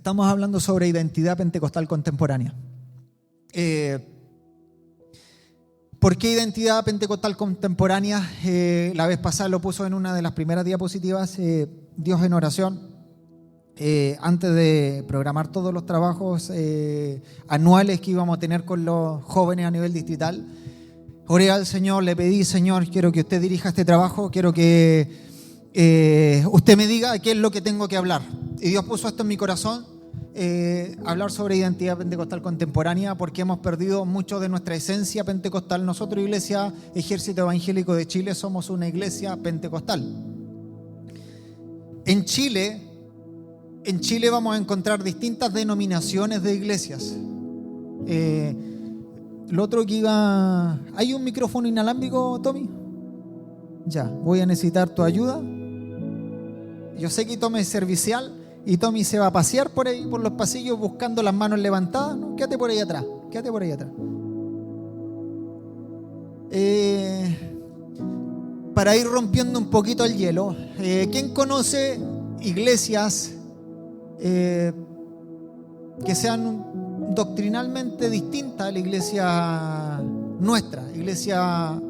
Estamos hablando sobre identidad pentecostal contemporánea. ¿Por qué identidad pentecostal contemporánea? La vez pasada lo puso en una de las primeras diapositivas, Dios en oración. Antes de programar todos los trabajos anuales que íbamos a tener con los jóvenes a nivel distrital, oré al Señor, le pedí: Señor, quiero que usted dirija este trabajo, quiero que usted me diga qué es lo que tengo que hablar. Y Dios puso esto en mi corazón, hablar sobre identidad pentecostal contemporánea, porque hemos perdido mucho de nuestra esencia pentecostal. Nosotros, Iglesia Ejército Evangélico de Chile, somos una iglesia pentecostal. En Chile vamos a encontrar distintas denominaciones de iglesias. Lo otro que iba... ¿Hay un micrófono inalámbrico, Tommy? Ya, voy a necesitar tu ayuda. Yo sé que Tommy es servicial y Tommy se va a pasear por ahí, por los pasillos, buscando las manos levantadas. ¿No? Quédate por ahí atrás, quédate por ahí atrás. Para ir rompiendo un poquito el hielo, ¿quién conoce iglesias que sean doctrinalmente distintas a la iglesia nuestra, Iglesia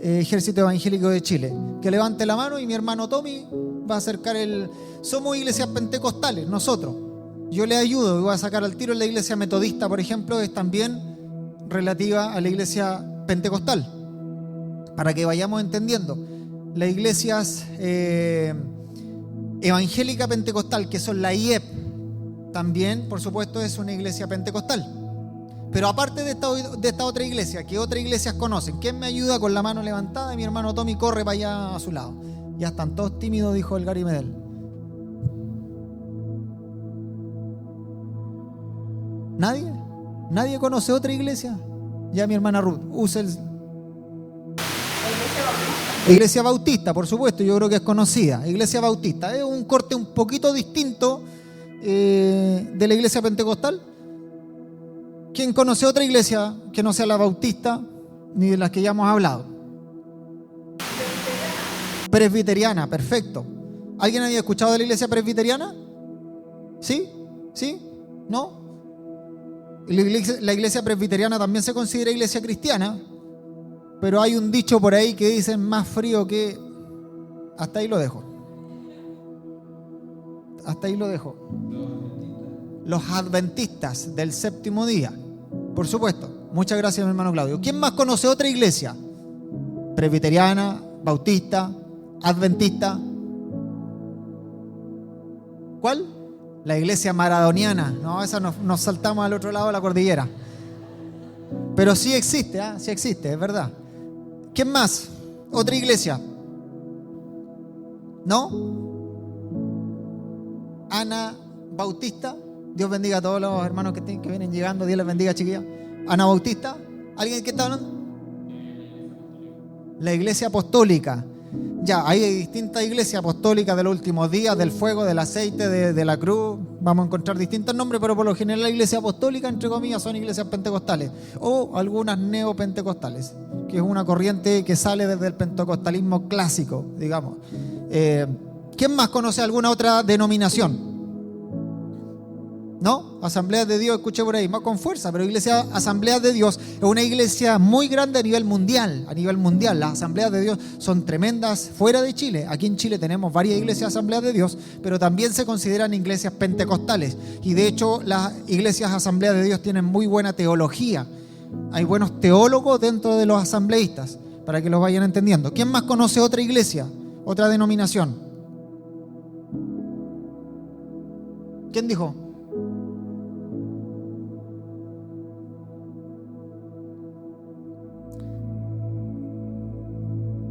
Ejército Evangélico de Chile? Que levante la mano y mi hermano Tommy va a acercar el... Somos iglesias pentecostales, nosotros. Yo le ayudo y voy a sacar al tiro. La iglesia metodista, por ejemplo, es también relativa a la iglesia pentecostal, para que vayamos entendiendo. Las iglesias evangélica pentecostal, que son la IEP, también, por supuesto, es una iglesia pentecostal. Pero aparte de esta otra iglesia, ¿qué otras iglesias conocen? ¿Quién me ayuda con la mano levantada? Y mi hermano Tommy corre para allá a su lado. Ya están todos tímidos, dijo el Gary Medel. ¿Nadie? ¿Nadie conoce otra iglesia? Ya mi hermana Ruth, usa el... Iglesia Bautista, por supuesto, yo creo que es conocida. Iglesia Bautista es un corte un poquito distinto de la iglesia pentecostal. ¿Quién conoce otra iglesia que no sea la Bautista ni de las que ya hemos hablado? Presbiteriana, perfecto. ¿Alguien había escuchado de la iglesia presbiteriana? ¿Sí? ¿Sí? ¿No? La iglesia presbiteriana también se considera iglesia cristiana, pero hay un dicho por ahí que dicen más frío que... Hasta ahí lo dejo. Hasta ahí lo dejo. Los adventistas del séptimo día, por supuesto. Muchas gracias, mi hermano Claudio. ¿Quién más conoce otra iglesia? Presbiteriana, bautista, adventista. ¿Cuál? La iglesia maradoniana. No, esa nos saltamos al otro lado de la cordillera. Pero sí existe, sí existe, es verdad. ¿Quién más? ¿Otra iglesia? ¿No? Ana Bautista. Dios bendiga a todos los hermanos que vienen llegando. Dios les bendiga, chiquillos. Ana Bautista. ¿Alguien que está hablando? La iglesia apostólica. Ya, hay distintas iglesias apostólicas de los últimos días, del fuego, del aceite, de la cruz. Vamos a encontrar distintos nombres, pero por lo general la iglesia apostólica, entre comillas, son iglesias pentecostales o algunas neopentecostales, que es una corriente que sale desde el pentecostalismo clásico, digamos. ¿Quién más conoce alguna otra denominación? ¿No? Asambleas de Dios, escuché por ahí, más con fuerza, pero iglesia Asambleas de Dios es una iglesia muy grande a nivel mundial. A nivel mundial, las Asambleas de Dios son tremendas fuera de Chile. Aquí en Chile tenemos varias iglesias Asambleas de Dios, pero también se consideran iglesias pentecostales. Y de hecho, las iglesias Asambleas de Dios tienen muy buena teología. Hay buenos teólogos dentro de los asambleístas, para que los vayan entendiendo. ¿Quién más conoce otra iglesia, otra denominación? ¿Quién dijo?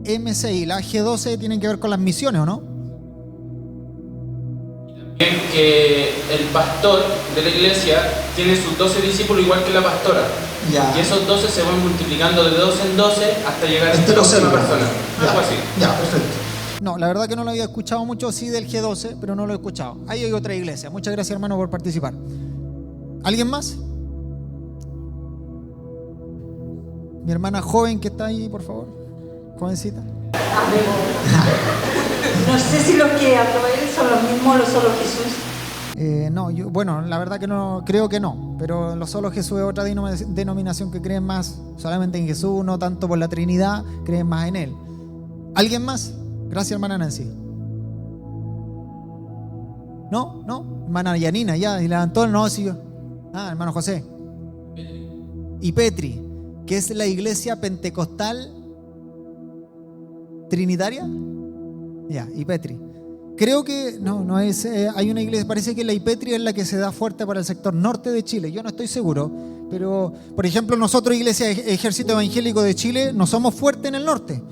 MC y la G12 tienen que ver con las misiones, ¿o no? También que el pastor de la iglesia tiene sus 12 discípulos igual que la pastora. Ya. Y esos 12 se van multiplicando de 12 en 12 hasta llegar a la próxima persona. Algo así. Ya, perfecto. No, la verdad que no lo había escuchado mucho, sí del G12, pero no lo he escuchado. Ahí hay otra iglesia. Muchas gracias, hermano, por participar. ¿Alguien más? Mi hermana joven que está ahí, por favor. Jovencita. No sé si los que aprobé son los mismos o solo Jesús. No, bueno, la verdad que no, creo que no, pero lo solo Jesús es otra denominación que creen más solamente en Jesús, no tanto por la Trinidad, creen más en Él. ¿Alguien más? Gracias, hermana Nancy. No, hermana Yanina, ya, y levantó el no, sí. Hermano José. Y Petri, que es la iglesia pentecostal trinitaria. Ya, y Petri. Creo que no es, hay una iglesia, parece que la IPETRI es la que se da fuerte para el sector norte de Chile, yo no estoy seguro, pero por ejemplo nosotros, Iglesia Ejército Evangélico de Chile, no somos fuertes en el norte.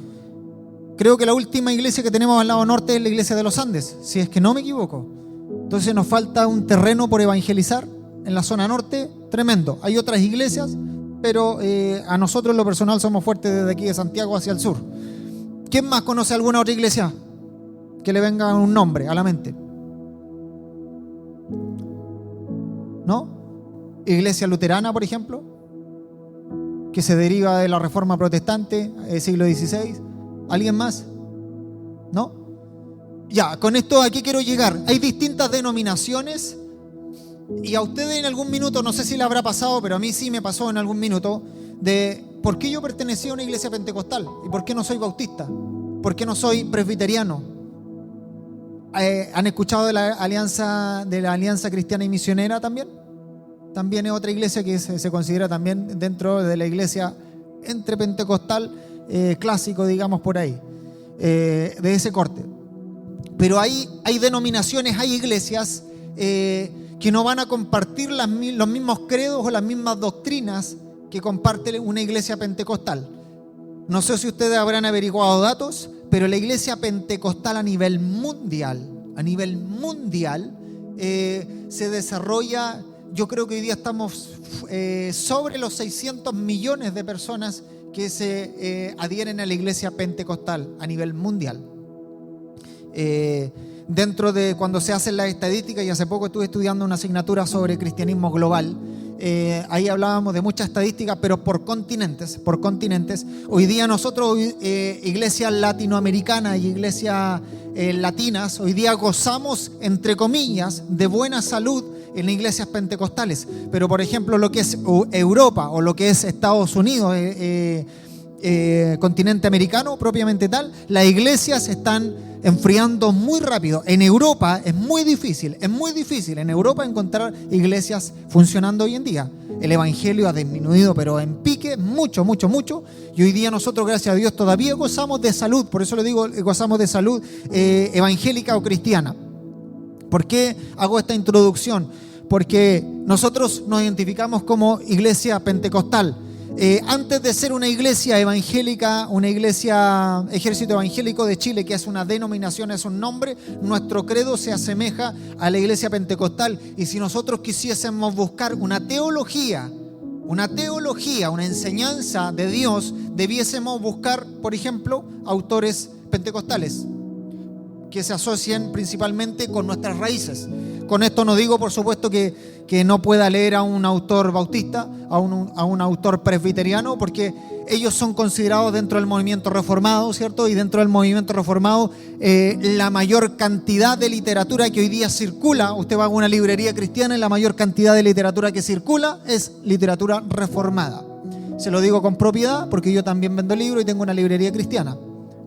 Creo que la última iglesia que tenemos al lado norte es la iglesia de los Andes, si es que no me equivoco. Entonces nos falta un terreno por evangelizar en la zona norte, tremendo. Hay otras iglesias, pero a nosotros en lo personal somos fuertes desde aquí de Santiago hacia el sur. ¿Quién más conoce alguna otra iglesia? Que le venga un nombre a la mente. ¿No? Iglesia luterana, por ejemplo, que se deriva de la Reforma Protestante del siglo XVI. ¿Alguien más? ¿No? Ya, con esto aquí quiero llegar. Hay distintas denominaciones y a ustedes en algún minuto, no sé si le habrá pasado, pero a mí sí me pasó en algún minuto, de por qué yo pertenecía a una iglesia pentecostal y por qué no soy bautista, por qué no soy presbiteriano. ¿Han escuchado de la Alianza Cristiana y Misionera también? También es otra iglesia que se considera también dentro de la iglesia entre pentecostal clásico, digamos por ahí, de ese corte. Pero hay denominaciones, hay iglesias que no van a compartir los mismos credos o las mismas doctrinas que comparte una iglesia pentecostal. No sé si ustedes habrán averiguado datos, pero la iglesia pentecostal a nivel mundial, se desarrolla, yo creo que hoy día estamos sobre los 600 millones de personas que se adhieren a la iglesia pentecostal a nivel mundial. Dentro de cuando se hacen las estadísticas, y hace poco estuve estudiando una asignatura sobre cristianismo global, ahí hablábamos de muchas estadísticas, pero por continentes. Hoy día nosotros, iglesias latinoamericanas y iglesias latinas, hoy día gozamos, entre comillas, de buena salud en iglesias pentecostales. Pero por ejemplo, lo que es Europa o lo que es Estados Unidos, continente americano propiamente tal, las iglesias se están enfriando muy rápido. En Europa es muy difícil en Europa encontrar iglesias funcionando hoy en día. El evangelio ha disminuido, pero en pique, mucho. Y hoy día nosotros, gracias a Dios, todavía gozamos de salud. Por eso le digo, gozamos de salud evangélica o cristiana. ¿Por qué hago esta introducción? Porque nosotros nos identificamos como iglesia pentecostal. Antes de ser una iglesia evangélica, una iglesia Ejército Evangélico de Chile, que es una denominación, es un nombre, nuestro credo se asemeja a la iglesia pentecostal. Y si nosotros quisiésemos buscar una teología, una enseñanza de Dios, debiésemos buscar, por ejemplo, autores pentecostales que se asocien principalmente con nuestras raíces. Con esto no digo, por supuesto, que no pueda leer a un autor bautista, a un autor presbiteriano, porque ellos son considerados dentro del movimiento reformado, ¿cierto? Y dentro del movimiento reformado, la mayor cantidad de literatura que hoy día circula, usted va a una librería cristiana y la mayor cantidad de literatura que circula es literatura reformada. Se lo digo con propiedad porque yo también vendo libros y tengo una librería cristiana.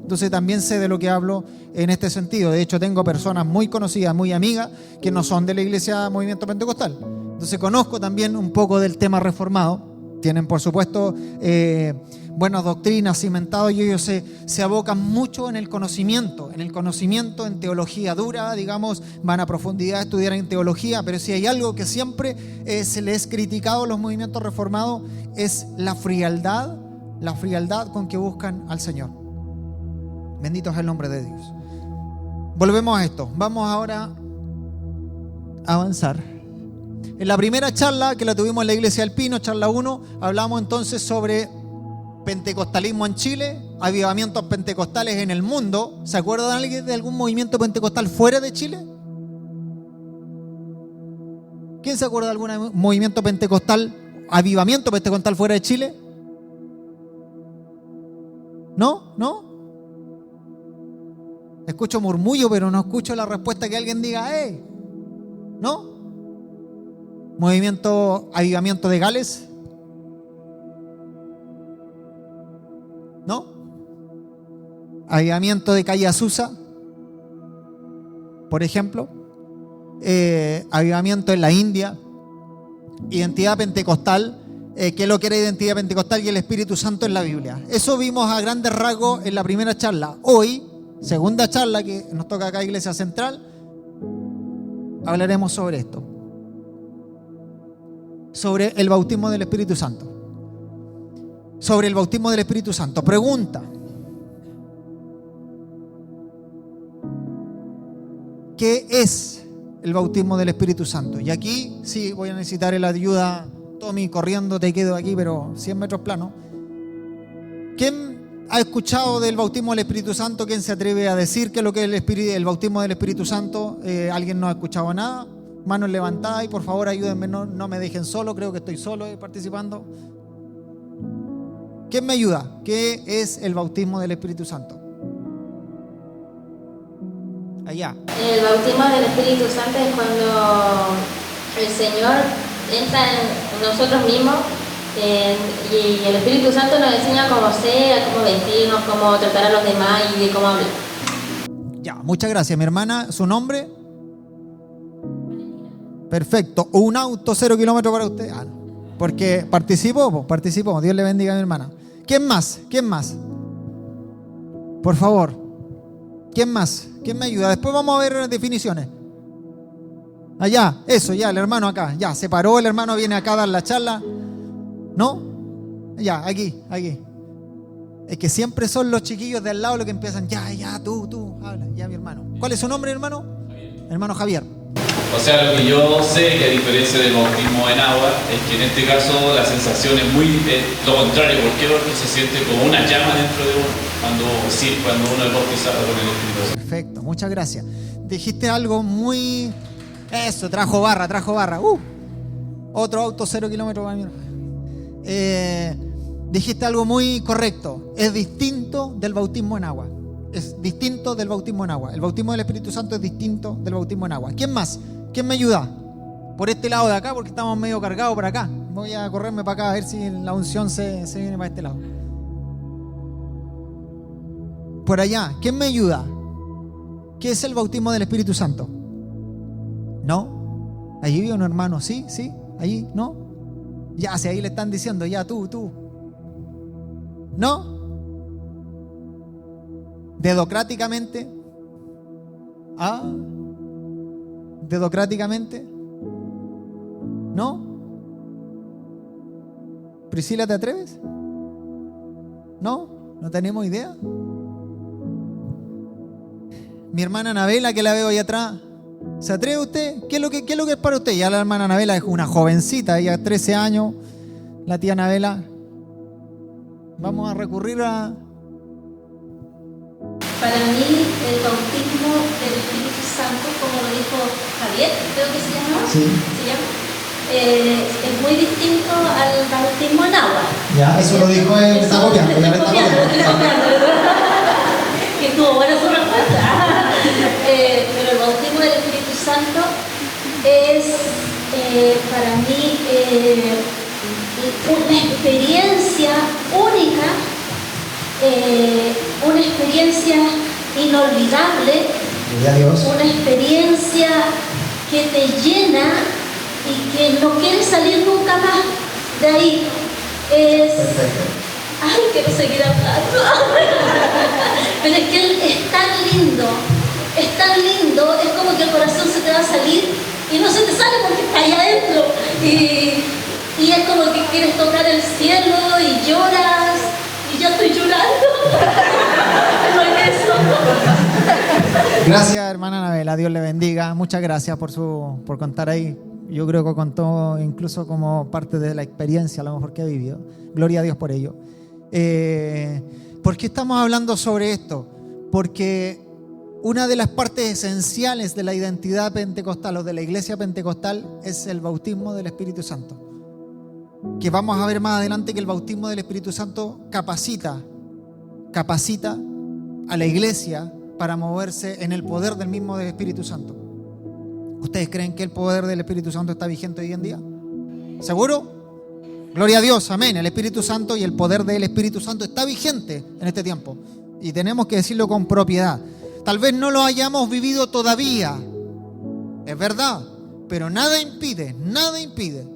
Entonces también sé de lo que hablo en este sentido. De hecho, tengo personas muy conocidas, muy amigas, que no son de la iglesia Movimiento Pentecostal. Entonces conozco también un poco del tema reformado. Tienen, por supuesto, buenas doctrinas cimentadas y ellos se abocan mucho en el conocimiento, en teología dura, digamos, van a profundidad a estudiar en teología, pero si hay algo que siempre se les ha criticado a los movimientos reformados es la frialdad con que buscan al Señor. Bendito es el nombre de Dios. Volvemos a esto. Vamos ahora a avanzar. En la primera charla que la tuvimos en la Iglesia del Pino, charla 1, hablamos entonces sobre pentecostalismo en Chile, avivamientos pentecostales en el mundo. ¿Se acuerdan alguien de algún movimiento pentecostal fuera de Chile? ¿Quién se acuerda de algún movimiento pentecostal, avivamiento pentecostal fuera de Chile? ¿No? Escucho murmullo, pero no escucho la respuesta que alguien diga, ¿no? Movimiento Avivamiento de Gales. ¿No? Avivamiento de Calle Azusa, por ejemplo. Avivamiento en la India. Identidad pentecostal. ¿Qué es lo que era identidad pentecostal y el Espíritu Santo en la Biblia? Eso vimos a grandes rasgos en la primera charla. Hoy, segunda charla que nos toca acá Iglesia Central, hablaremos sobre esto. Sobre el bautismo del Espíritu Santo. Sobre el bautismo del Espíritu Santo. Pregunta: ¿qué es el bautismo del Espíritu Santo? Y aquí sí voy a necesitar la ayuda. Tommy, corriendo te quedo aquí, pero 100 metros plano. ¿Quién ha escuchado del bautismo del Espíritu Santo? ¿Quién se atreve a decir qué es lo que es el bautismo del Espíritu Santo? ¿Alguien no ha escuchado nada? Manos levantadas, y por favor ayúdenme, no me dejen solo, creo que estoy solo participando. ¿Quién me ayuda? ¿Qué es el bautismo del Espíritu Santo? Allá. El bautismo del Espíritu Santo es cuando el Señor entra en nosotros mismos y el Espíritu Santo nos enseña cómo ser, cómo vestirnos, cómo tratar a los demás y de cómo hablar. Ya, muchas gracias. Mi hermana, ¿su nombre? Perfecto. Un auto 0 kilómetros para usted. No. Porque participó. Dios le bendiga a mi hermana. ¿Quién más? Por favor. ¿Quién más? ¿Quién me ayuda? Después vamos a ver definiciones. Allá, eso, ya, el hermano acá. Ya, se paró, el hermano viene acá a dar la charla. ¿No? Ya, aquí. Es que siempre son los chiquillos de al lado los que empiezan. Ya, tú, habla. Ya, mi hermano. ¿Cuál es su nombre, hermano? Javier. Hermano Javier. O sea, lo que yo sé, que a diferencia del bautismo en agua, es que en este caso la sensación es muy lo contrario. ¿Por qué? Porque se siente como una llama dentro de uno cuando uno es bautizado con el Espíritu Santo. Perfecto, muchas gracias. Dijiste algo muy... Eso, trajo barra. Otro auto 0 kilómetros para mí. Dijiste algo muy correcto. Es distinto del bautismo en agua. Es distinto del bautismo en agua. El bautismo del Espíritu Santo es distinto del bautismo en agua. ¿Quién más? ¿Quién me ayuda? Por este lado de acá, porque estamos medio cargados por acá. Voy a correrme para acá a ver si la unción se viene para este lado. Por allá, ¿quién me ayuda? ¿Qué es el bautismo del Espíritu Santo? ¿No? Allí vi un hermano, ¿sí? Allí, ¿no? Ya, si ahí le están diciendo, ya tú. ¿No? Dedocráticamente. Dedocráticamente. ¿No? Priscila, ¿te atreves? ¿No? ¿No tenemos idea? Mi hermana Anabela, que la veo ahí atrás, ¿se atreve usted? ¿Qué es lo que es para usted? Ya la hermana Anabela es una jovencita, ella 13 años, la tía Anabela. Vamos a recurrir a... Para mí, el bautismo del Espíritu Santo, como lo dijo Javier, creo que se llama, es muy distinto al bautismo en agua. Ya, eso lo dijo él, está copiando. Que estuvo buena su respuesta. Pero el bautismo del Espíritu Santo es para mí una experiencia única, una experiencia inolvidable, una experiencia que te llena y que no quieres salir nunca más de ahí. Ay, quiero seguir hablando. Pero es que es tan lindo, es como que el corazón se te va a salir y no se te sale porque está ahí adentro. Y es como que quieres tocar el cielo y lloras, y ya estoy llorando. No es eso. Gracias, hermana Anabela, Dios le bendiga. Muchas gracias por contar ahí. Yo creo que contó incluso como parte de la experiencia a lo mejor que ha vivido. Gloria a Dios por ello. ¿Por qué estamos hablando sobre esto? Porque una de las partes esenciales de la identidad pentecostal o de la iglesia pentecostal es el bautismo del Espíritu Santo. Que vamos a ver más adelante que el bautismo del Espíritu Santo capacita a la iglesia para moverse en el poder del mismo Espíritu Santo. ¿Ustedes creen que el poder del Espíritu Santo está vigente hoy en día? ¿Seguro? Gloria a Dios, amén. El Espíritu Santo y el poder del Espíritu Santo está vigente en este tiempo. Y tenemos que decirlo con propiedad. Tal vez no lo hayamos vivido todavía, es verdad, pero nada impide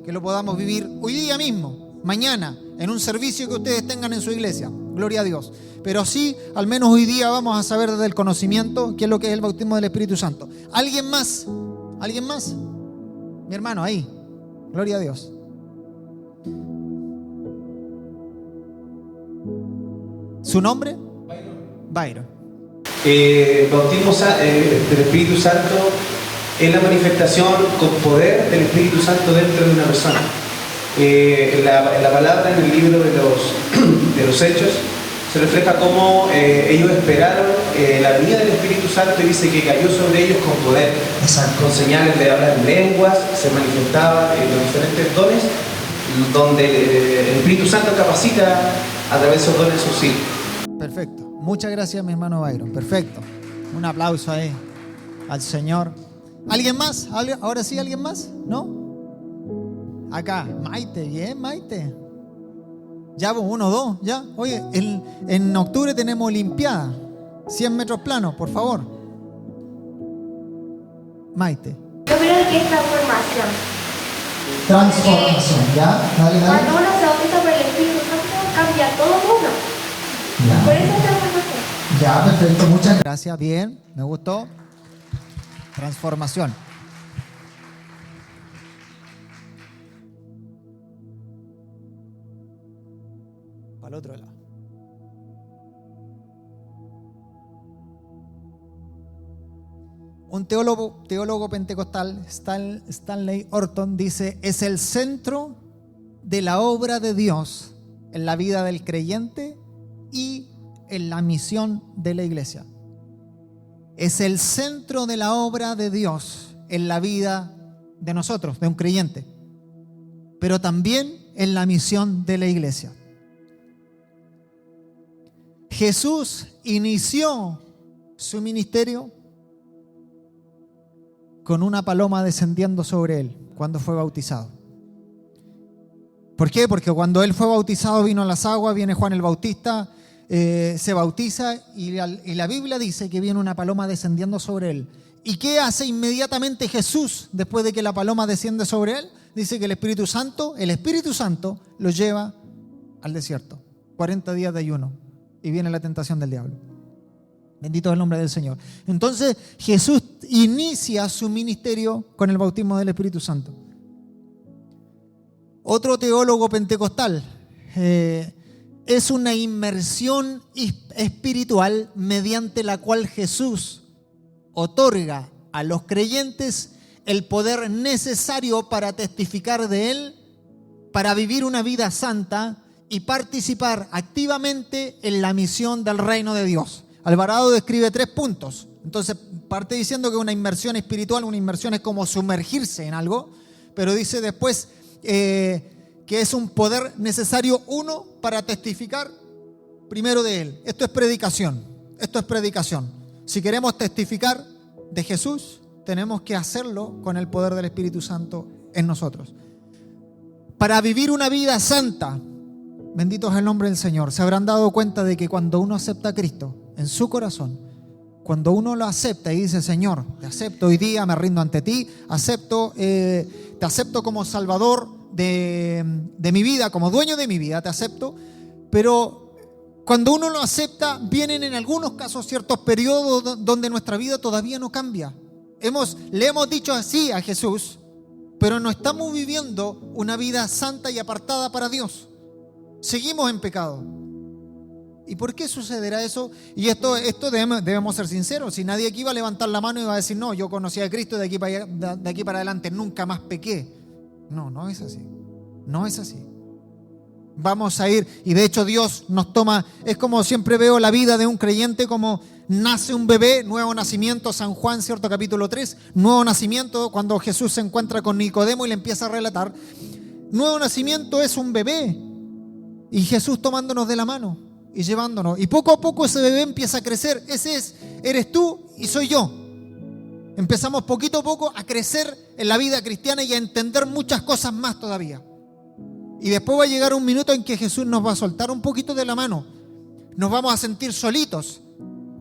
que lo podamos vivir hoy día mismo, mañana, en un servicio que ustedes tengan en su iglesia. Gloria a Dios. Pero sí, al menos hoy día vamos a saber desde el conocimiento qué es lo que es el bautismo del Espíritu Santo. ¿Alguien más? ¿Alguien más? Mi hermano, ahí. Gloria a Dios. ¿Su nombre? Byron. Bautismo del Espíritu Santo es la manifestación con poder del Espíritu Santo dentro de una persona. En la palabra, en el libro de los Hechos, se refleja cómo ellos esperaron la venida del Espíritu Santo, y dice que cayó sobre ellos con poder. Exacto. Con señales de hablar en lenguas, se manifestaban los diferentes dones, donde el Espíritu Santo capacita a través de esos dones sus hijos. Perfecto. Muchas gracias, mi hermano Byron. Perfecto. Un aplauso ahí al Señor. ¿Alguien más? ¿Ahora sí alguien más? ¿No? Acá, Maite, bien, Maite. Ya, 1, 2, ya. Oye, en octubre tenemos Olimpiada. 100 metros planos, por favor. Maite. Yo creo que es transformación. Transformación, ¿ya? Dale. Cuando uno se bautiza por el Espíritu Santo, cambia todo uno. Ya. Por eso es transformación. Ya, perfecto, muchas gracias. Bien, me gustó. Transformación. Para el otro lado. Un teólogo pentecostal, Stanley Orton, dice: es el centro de la obra de Dios en la vida del creyente y en la misión de la iglesia. Es el centro de la obra de Dios en la vida de nosotros, de un creyente, pero también en la misión de la iglesia. Jesús inició su ministerio con una paloma descendiendo sobre él cuando fue bautizado. ¿Por qué? Porque cuando él fue bautizado, vino a las aguas, viene Juan el Bautista, se bautiza y la Biblia dice que viene una paloma descendiendo sobre él. ¿Y qué hace inmediatamente Jesús después de que la paloma desciende sobre él? Dice que el Espíritu Santo lo lleva al desierto. 40 días de ayuno y viene la tentación del diablo. Bendito es el nombre del Señor. Entonces Jesús inicia su ministerio con el bautismo del Espíritu Santo. Otro teólogo pentecostal, es una inmersión espiritual mediante la cual Jesús otorga a los creyentes el poder necesario para testificar de Él, para vivir una vida santa y participar activamente en la misión del reino de Dios. Alvarado describe 3 puntos. Entonces parte diciendo que una inmersión espiritual, una inmersión es como sumergirse en algo, pero dice después que es un poder necesario, 1, para testificar primero de Él. Esto es predicación. Si queremos testificar de Jesús, tenemos que hacerlo con el poder del Espíritu Santo en nosotros. Para vivir una vida santa, bendito es el nombre del Señor. Se habrán dado cuenta de que cuando uno acepta a Cristo en su corazón, cuando uno lo acepta y dice: Señor, te acepto hoy día, me rindo ante ti, te acepto como Salvador de mi vida, como dueño de mi vida, te acepto. Pero cuando uno lo acepta, vienen en algunos casos ciertos periodos donde nuestra vida todavía no cambia. Le hemos dicho así a Jesús, pero no estamos viviendo una vida santa y apartada para Dios. Seguimos en pecado. ¿Y por qué sucederá eso? Y esto debemos ser sinceros. Si nadie aquí va a levantar la mano y va a decir: no, yo conocí a Cristo, de aquí para adelante nunca más pequé. No es así. No es así. Vamos a ir, y de hecho Dios nos toma, es como siempre veo la vida de un creyente, como nace un bebé, nuevo nacimiento, San Juan, ¿cierto? Capítulo 3, nuevo nacimiento, cuando Jesús se encuentra con Nicodemo y le empieza a relatar. Nuevo nacimiento es un bebé, y Jesús tomándonos de la mano y llevándonos, y poco a poco ese bebé empieza a crecer. Eres tú y soy yo. Empezamos poquito a poco a crecer en la vida cristiana y a entender muchas cosas más todavía. Y después va a llegar un minuto en que Jesús nos va a soltar un poquito de la mano. Nos vamos a sentir solitos.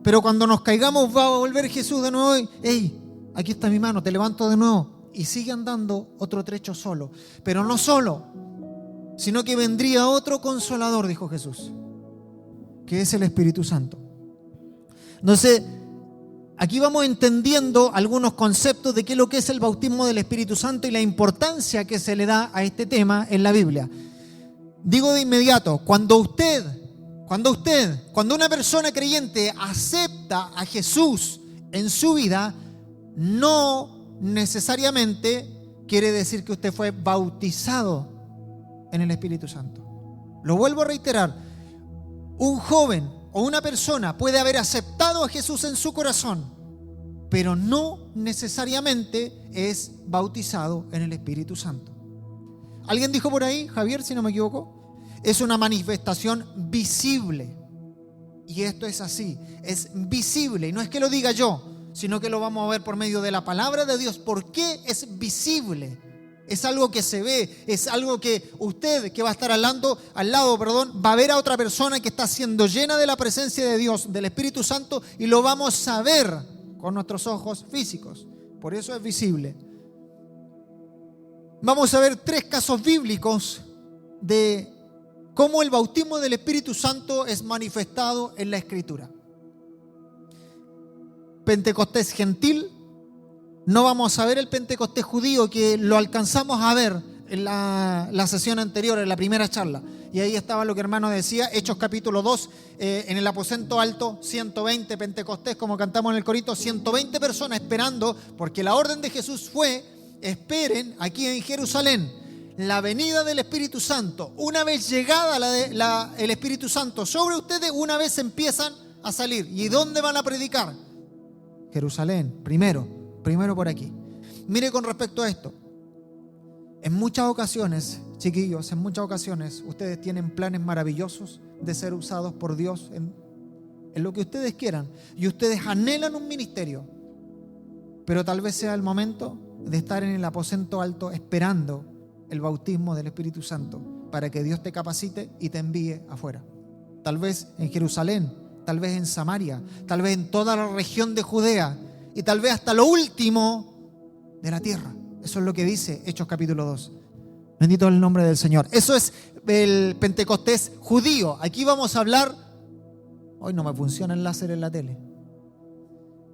Pero cuando nos caigamos va a volver Jesús de nuevo y, hey, aquí está mi mano, te levanto de nuevo. Y sigue andando otro trecho solo. Pero no solo, sino que vendría otro consolador, dijo Jesús, que es el Espíritu Santo. Entonces, aquí vamos entendiendo algunos conceptos de qué es lo que es el bautismo del Espíritu Santo y la importancia que se le da a este tema en la Biblia. Digo de inmediato, cuando una persona creyente acepta a Jesús en su vida, no necesariamente quiere decir que usted fue bautizado en el Espíritu Santo. Lo vuelvo a reiterar, un joven o una persona puede haber aceptado a Jesús en su corazón, pero no necesariamente es bautizado en el Espíritu Santo. ¿Alguien dijo por ahí, Javier, si no me equivoco? Es una manifestación visible. Y esto es así, es visible. Y no es que lo diga yo, sino que lo vamos a ver por medio de la palabra de Dios. ¿Por qué es visible? Es algo que se ve, es algo que usted que va a estar al lado, va a ver a otra persona que está siendo llena de la presencia de Dios, del Espíritu Santo, y lo vamos a ver con nuestros ojos físicos. Por eso es visible. Vamos a ver 3 casos bíblicos de cómo el bautismo del Espíritu Santo es manifestado en la Escritura. Pentecostés gentil. No vamos a ver el Pentecostés judío, que lo alcanzamos a ver en la sesión anterior, en la primera charla. Y ahí estaba lo que hermano decía, Hechos capítulo 2, en el aposento alto, 120 Pentecostés, como cantamos en el corito, 120 personas esperando, porque la orden de Jesús fue, esperen aquí en Jerusalén la venida del Espíritu Santo. Una vez llegada el Espíritu Santo sobre ustedes, una vez empiezan a salir. ¿Y dónde van a predicar? Jerusalén, primero por aquí. Mire, con respecto a esto, en muchas ocasiones, chiquillos, ustedes tienen planes maravillosos de ser usados por Dios en lo que ustedes quieran, y ustedes anhelan un ministerio, pero tal vez sea el momento de estar en el aposento alto esperando el bautismo del Espíritu Santo para que Dios te capacite y te envíe afuera. Tal vez en Jerusalén, tal vez en Samaria, tal vez en toda la región de Judea, y tal vez hasta lo último de la tierra. Eso es lo que dice Hechos capítulo 2. Bendito el nombre del Señor. Eso es el Pentecostés judío. Aquí vamos a hablar, hoy no me funciona el láser en la tele.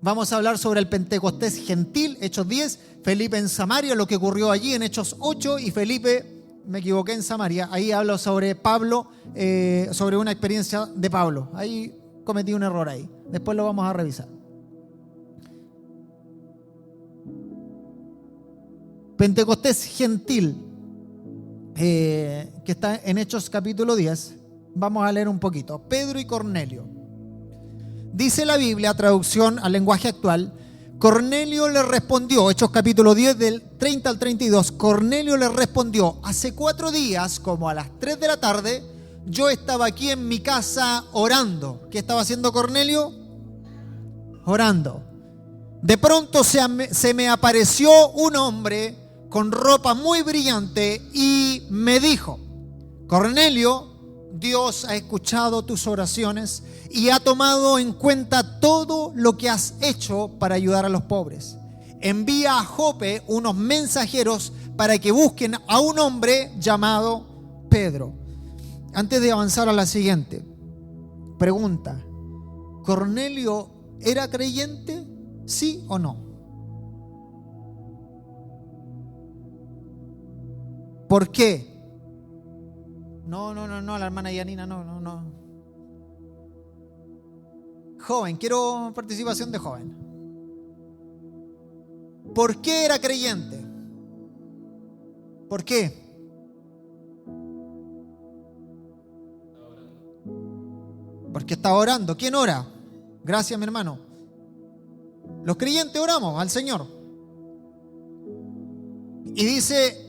Vamos a hablar sobre el Pentecostés gentil, Hechos 10, Felipe en Samaria, lo que ocurrió allí en Hechos 8, y Felipe, me equivoqué, en Samaria. Ahí hablo sobre Pablo, sobre una experiencia de Pablo. Ahí cometí un error ahí. Después lo vamos a revisar. Pentecostés gentil, que está en Hechos capítulo 10. Vamos a leer un poquito. Pedro y Cornelio. Dice la Biblia, traducción al lenguaje actual, Cornelio le respondió, Hechos capítulo 10 del 30 al 32, Cornelio le respondió, hace 4 días, como a las 3 de la tarde, yo estaba aquí en mi casa orando. ¿Qué estaba haciendo Cornelio? Orando. De pronto se me apareció un hombre con ropa muy brillante y me dijo, Cornelio, Dios ha escuchado tus oraciones y ha tomado en cuenta todo lo que has hecho para ayudar a los pobres. Envía a Jope unos mensajeros para que busquen a un hombre llamado Pedro. Antes de avanzar a la siguiente pregunta, ¿Cornelio era creyente? ¿Sí o no? ¿Por qué? No, la hermana Yanina, no. Joven, quiero participación de joven. ¿Por qué era creyente? ¿Por qué? Porque estaba orando. ¿Quién ora? Gracias, mi hermano. Los creyentes oramos al Señor. Y dice,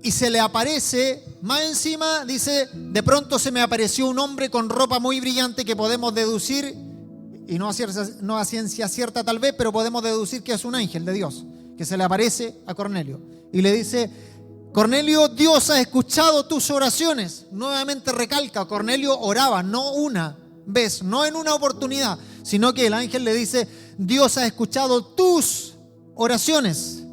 y se le aparece, más encima dice, de pronto se me apareció un hombre con ropa muy brillante, que podemos deducir y no a ciencia cierta tal vez, pero podemos deducir que es un ángel de Dios, que se le aparece a Cornelio y le dice: Cornelio, Dios ha escuchado tus oraciones. Nuevamente recalca, Cornelio oraba no una vez, no en una oportunidad, sino que el ángel le dice: Dios ha escuchado tus oraciones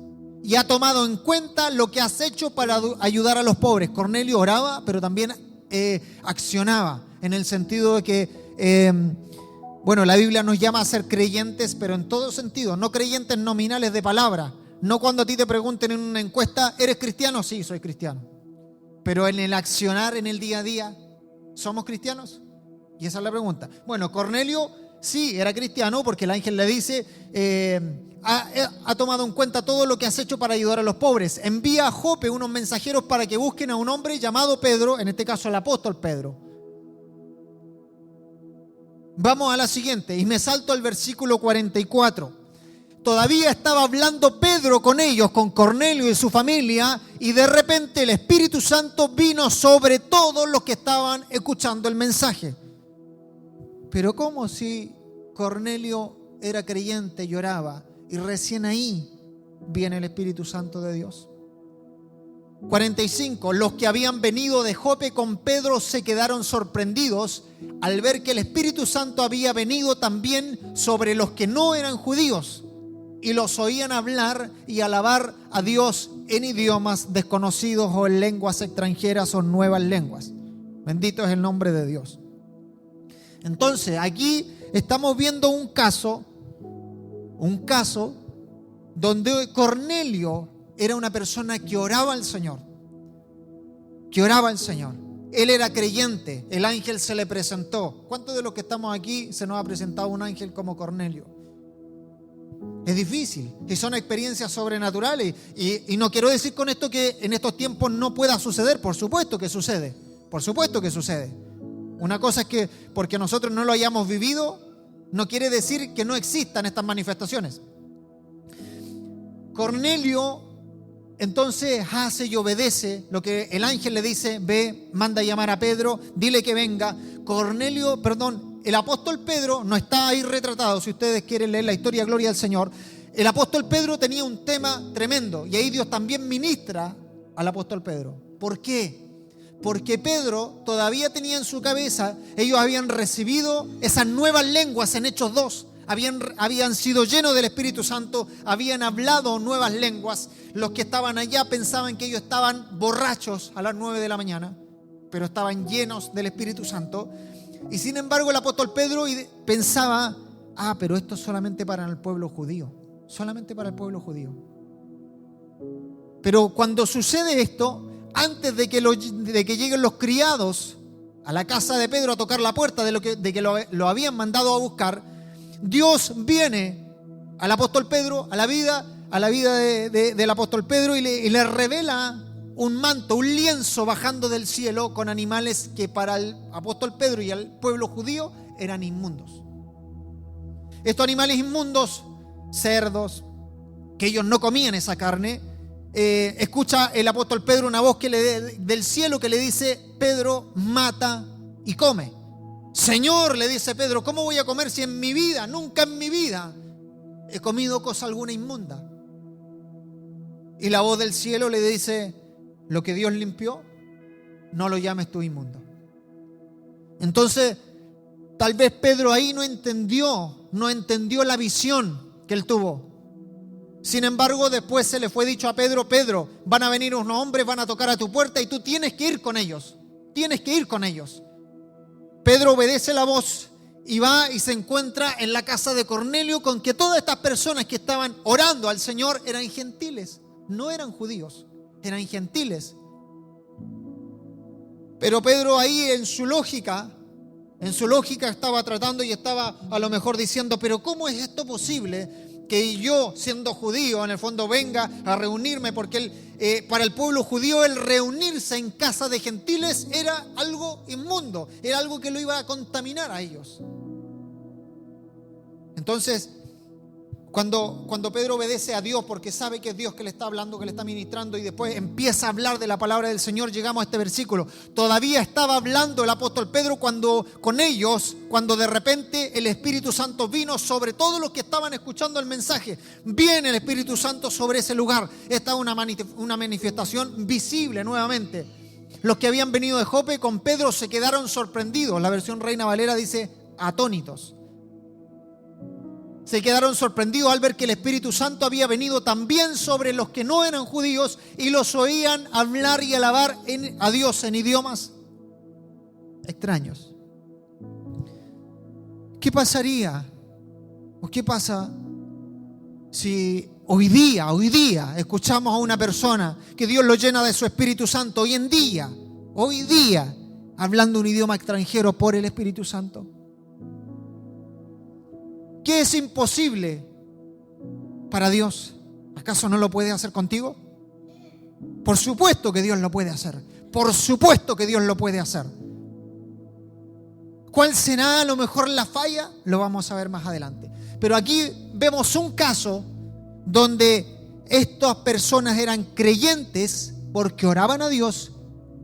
y ha tomado en cuenta lo que has hecho para ayudar a los pobres. Cornelio oraba, pero también accionaba, en el sentido de que, la Biblia nos llama a ser creyentes, pero en todo sentido, no creyentes nominales de palabra. No cuando a ti te pregunten en una encuesta: ¿eres cristiano? Sí, soy cristiano. Pero en el accionar, en el día a día, ¿somos cristianos? Y esa es la pregunta. Bueno, Cornelio sí era cristiano, porque el ángel le dice: ha tomado en cuenta todo lo que has hecho para ayudar a los pobres. Envía a Jope unos mensajeros para que busquen a un hombre llamado Pedro, en este caso el apóstol Pedro. Vamos a la siguiente, y me salto al versículo 44. Todavía estaba hablando Pedro con ellos, con Cornelio y su familia, y de repente el Espíritu Santo vino sobre todos los que estaban escuchando el mensaje. Pero ¿cómo si Cornelio era creyente y oraba, y recién ahí viene el Espíritu Santo de Dios? 45. Los que habían venido de Jope con Pedro se quedaron sorprendidos al ver que el Espíritu Santo había venido también sobre los que no eran judíos, y los oían hablar y alabar a Dios en idiomas desconocidos o en lenguas extranjeras o nuevas lenguas. Bendito es el nombre de Dios. Entonces, aquí estamos viendo un caso donde Cornelio era una persona que oraba al Señor. Él era creyente, el ángel se le presentó. ¿Cuántos de los que estamos aquí se nos ha presentado un ángel como Cornelio? Es difícil y son experiencias sobrenaturales, y no quiero decir con esto que en estos tiempos no pueda suceder. Por supuesto que sucede. Una cosa es que porque nosotros no lo hayamos vivido, no quiere decir que no existan estas manifestaciones. Cornelio entonces hace y obedece lo que el ángel le dice: ve, manda a llamar a Pedro, dile que venga. El apóstol Pedro no está ahí retratado. Si ustedes quieren leer la historia, gloria al Señor, el apóstol Pedro tenía un tema tremendo, y ahí Dios también ministra al apóstol Pedro. ¿Por qué? Porque Pedro todavía tenía en su cabeza, ellos habían recibido esas nuevas lenguas en Hechos 2, habían sido llenos del Espíritu Santo, habían hablado nuevas lenguas. Los que estaban allá pensaban que ellos estaban borrachos a las 9 de la mañana, pero estaban llenos del Espíritu Santo. Y sin embargo el apóstol Pedro pensaba: pero esto es solamente para el pueblo judío, solamente para el pueblo judío. Pero cuando sucede esto, antes de que lleguen los criados a la casa de Pedro a tocar la puerta de que lo habían mandado a buscar, Dios viene al apóstol Pedro, a la vida del apóstol Pedro, y le revela un manto, un lienzo bajando del cielo con animales que para el apóstol Pedro y al pueblo judío eran inmundos. Estos animales inmundos, cerdos, que ellos no comían esa carne, escucha el apóstol Pedro una voz del cielo que le dice: Pedro, mata y come. Señor, le dice Pedro, ¿cómo voy a comer si nunca en mi vida he comido cosa alguna inmunda? Y la voz del cielo le dice: lo que Dios limpió, no lo llames tú inmundo. Entonces, tal vez Pedro ahí no entendió la visión que él tuvo. Sin embargo, después se le fue dicho a Pedro: Pedro, van a venir unos hombres, van a tocar a tu puerta y tú tienes que ir con ellos. Pedro obedece la voz y va y se encuentra en la casa de Cornelio con que todas estas personas que estaban orando al Señor eran gentiles, no eran judíos, eran gentiles. Pero Pedro ahí en su lógica estaba tratando y estaba a lo mejor diciendo: pero ¿cómo es esto posible que yo, siendo judío, en el fondo venga a reunirme? Porque para el pueblo judío el reunirse en casa de gentiles era algo inmundo, era algo que lo iba a contaminar a ellos. Entonces, Cuando Pedro obedece a Dios porque sabe que es Dios que le está hablando, que le está ministrando, y después empieza a hablar de la palabra del Señor, llegamos a este versículo. Todavía estaba hablando el apóstol Pedro cuando de repente el Espíritu Santo vino sobre todos los que estaban escuchando el mensaje. Viene el Espíritu Santo sobre ese lugar. Esta es una manifestación visible nuevamente. Los que habían venido de Jope con Pedro se quedaron sorprendidos. La versión Reina Valera dice atónitos. Se quedaron sorprendidos al ver que el Espíritu Santo había venido también sobre los que no eran judíos y los oían hablar y alabar a Dios en idiomas extraños. ¿Qué pasaría o qué pasa si hoy día escuchamos a una persona que Dios lo llena de su Espíritu Santo hoy día, hablando un idioma extranjero por el Espíritu Santo? ¿Qué es imposible para Dios? ¿Acaso no lo puede hacer contigo? Por supuesto que Dios lo puede hacer. Por supuesto que Dios lo puede hacer. ¿Cuál será a lo mejor la falla? Lo vamos a ver más adelante. Pero aquí vemos un caso donde estas personas eran creyentes porque oraban a Dios,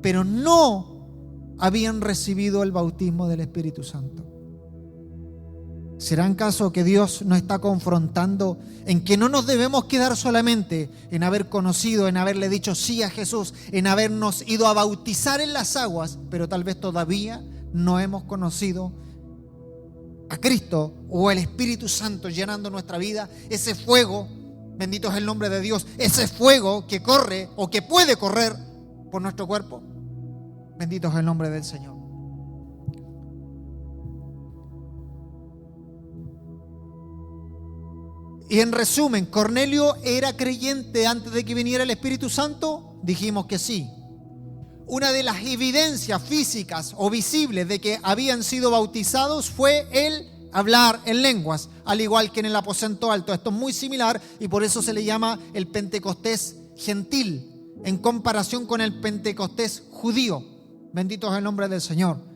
pero no habían recibido el bautismo del Espíritu Santo. ¿Será acaso que Dios nos está confrontando en que no nos debemos quedar solamente en haber conocido, en haberle dicho sí a Jesús, en habernos ido a bautizar en las aguas, pero tal vez todavía no hemos conocido a Cristo o el Espíritu Santo llenando nuestra vida? Ese fuego, bendito es el nombre de Dios, ese fuego que corre o que puede correr por nuestro cuerpo. Bendito es el nombre del Señor. Y en resumen, ¿Cornelio era creyente antes de que viniera el Espíritu Santo? Dijimos que sí. Una de las evidencias físicas o visibles de que habían sido bautizados fue el hablar en lenguas, al igual que en el aposento alto. Esto es muy similar y por eso se le llama el Pentecostés gentil, en comparación con el Pentecostés judío. Bendito es el nombre del Señor.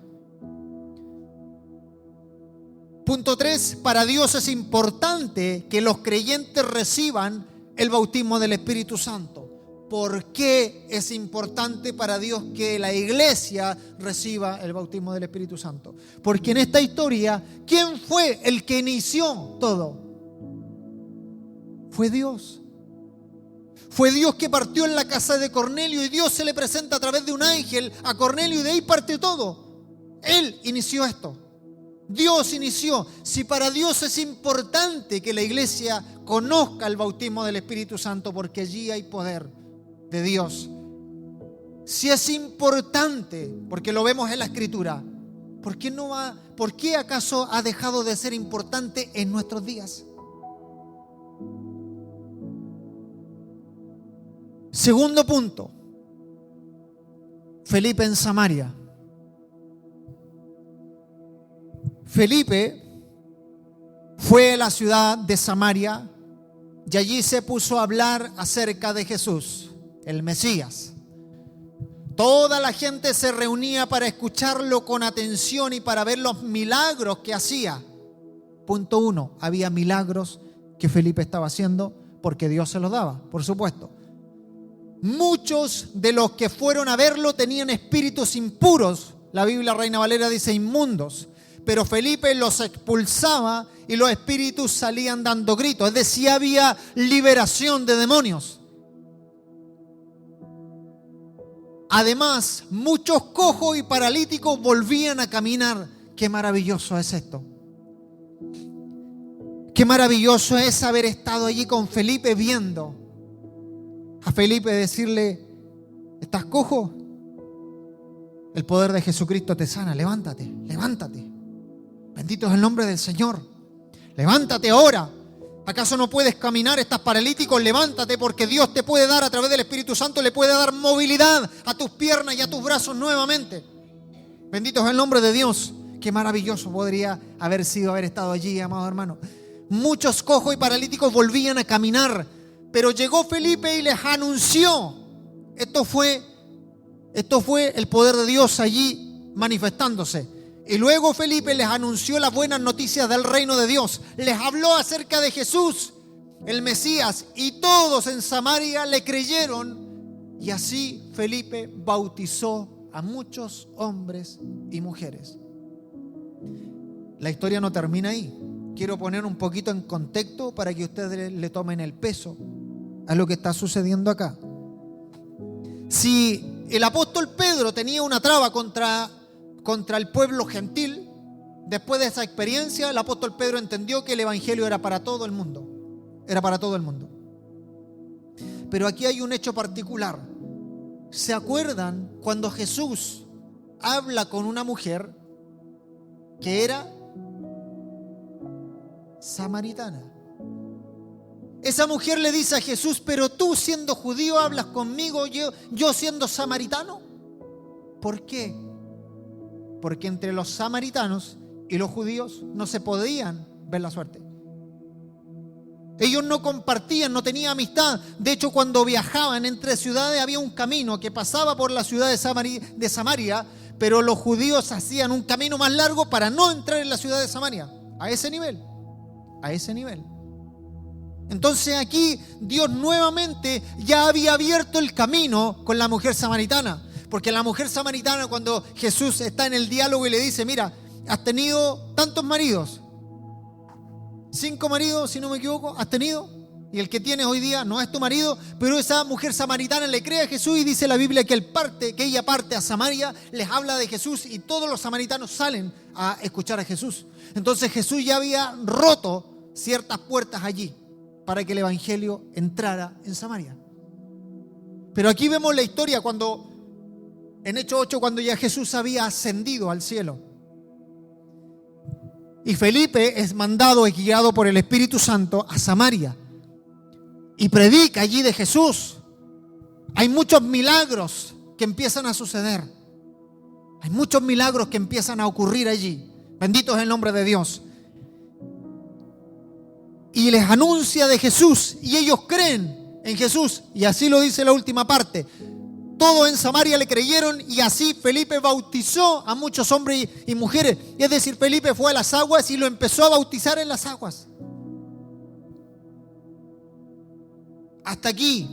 Punto 3, para Dios es importante que los creyentes reciban el bautismo del Espíritu Santo. ¿Por qué es importante para Dios que la iglesia reciba el bautismo del Espíritu Santo? Porque en esta historia, ¿quién fue el que inició todo? Fue Dios. Fue Dios que partió en la casa de Cornelio y Dios se le presenta a través de un ángel a Cornelio y de ahí parte todo. Él inició esto. Dios inició. Si para Dios es importante que la iglesia conozca el bautismo del Espíritu Santo, porque allí hay poder de Dios. Si es importante, porque lo vemos en la Escritura, ¿por qué acaso ha dejado de ser importante en nuestros días? Segundo punto, Felipe en Samaria. Felipe fue a la ciudad de Samaria y allí se puso a hablar acerca de Jesús, el Mesías. Toda la gente se reunía para escucharlo con atención y para ver los milagros que hacía. Punto 1, había milagros que Felipe estaba haciendo porque Dios se los daba, por supuesto. Muchos de los que fueron a verlo tenían espíritus impuros. La Biblia Reina Valera dice inmundos. Pero Felipe los expulsaba y los espíritus salían dando gritos. Es decir, había liberación de demonios. Además, muchos cojos y paralíticos volvían a caminar. Qué maravilloso es esto. Qué maravilloso es haber estado allí con Felipe viendo a Felipe decirle: ¿estás cojo? El poder de Jesucristo te sana. Levántate, levántate. Bendito es el nombre del Señor. Levántate ahora. ¿Acaso no puedes caminar? ¿Estás paralítico? Levántate, porque Dios te puede dar a través del Espíritu Santo, le puede dar movilidad a tus piernas y a tus brazos nuevamente. Bendito es el nombre de Dios. Qué maravilloso podría haber estado allí, amado hermano. Muchos cojos y paralíticos volvían a caminar, pero llegó Felipe y les anunció. Esto fue el poder de Dios allí manifestándose. Y luego Felipe les anunció las buenas noticias del reino de Dios. Les habló acerca de Jesús, el Mesías, y todos en Samaria le creyeron, y así Felipe bautizó a muchos hombres y mujeres. La historia no termina ahí. Quiero poner un poquito en contexto para que ustedes le tomen el peso a lo que está sucediendo acá. Si el apóstol Pedro tenía una traba contra el pueblo gentil, después de esa experiencia, el apóstol Pedro entendió que el evangelio era para todo el mundo. Era para todo el mundo. Pero aquí hay un hecho particular. ¿Se acuerdan cuando Jesús habla con una mujer que era samaritana? Esa mujer le dice a Jesús: pero tú siendo judío hablas conmigo, yo siendo samaritano. ¿Por qué? Porque entre los samaritanos y los judíos no se podían ver la suerte. Ellos no compartían, no tenían amistad. De hecho, cuando viajaban entre ciudades había un camino que pasaba por la ciudad de Samaria, pero los judíos hacían un camino más largo para no entrar en la ciudad de Samaria. A ese nivel. A ese nivel. Entonces aquí Dios nuevamente ya había abierto el camino con la mujer samaritana. Porque la mujer samaritana, cuando Jesús está en el diálogo y le dice: mira, has tenido tantos maridos, 5 maridos, si no me equivoco, has tenido, y el que tienes hoy día no es tu marido. Pero esa mujer samaritana le cree a Jesús y dice la Biblia que ella parte a Samaria, les habla de Jesús y todos los samaritanos salen a escuchar a Jesús. Entonces Jesús ya había roto ciertas puertas allí para que el evangelio entrara en Samaria. Pero aquí vemos la historia en Hechos 8, cuando ya Jesús había ascendido al cielo. Y Felipe es mandado y guiado por el Espíritu Santo a Samaria. Y predica allí de Jesús. Hay muchos milagros que empiezan a suceder. Hay muchos milagros que empiezan a ocurrir allí. Bendito es el nombre de Dios. Y les anuncia de Jesús. Y ellos creen en Jesús. Y así lo dice la última parte. Todos en Samaria le creyeron, y así Felipe bautizó a muchos hombres y mujeres. Es decir, Felipe fue a las aguas y lo empezó a bautizar en las aguas. Hasta aquí.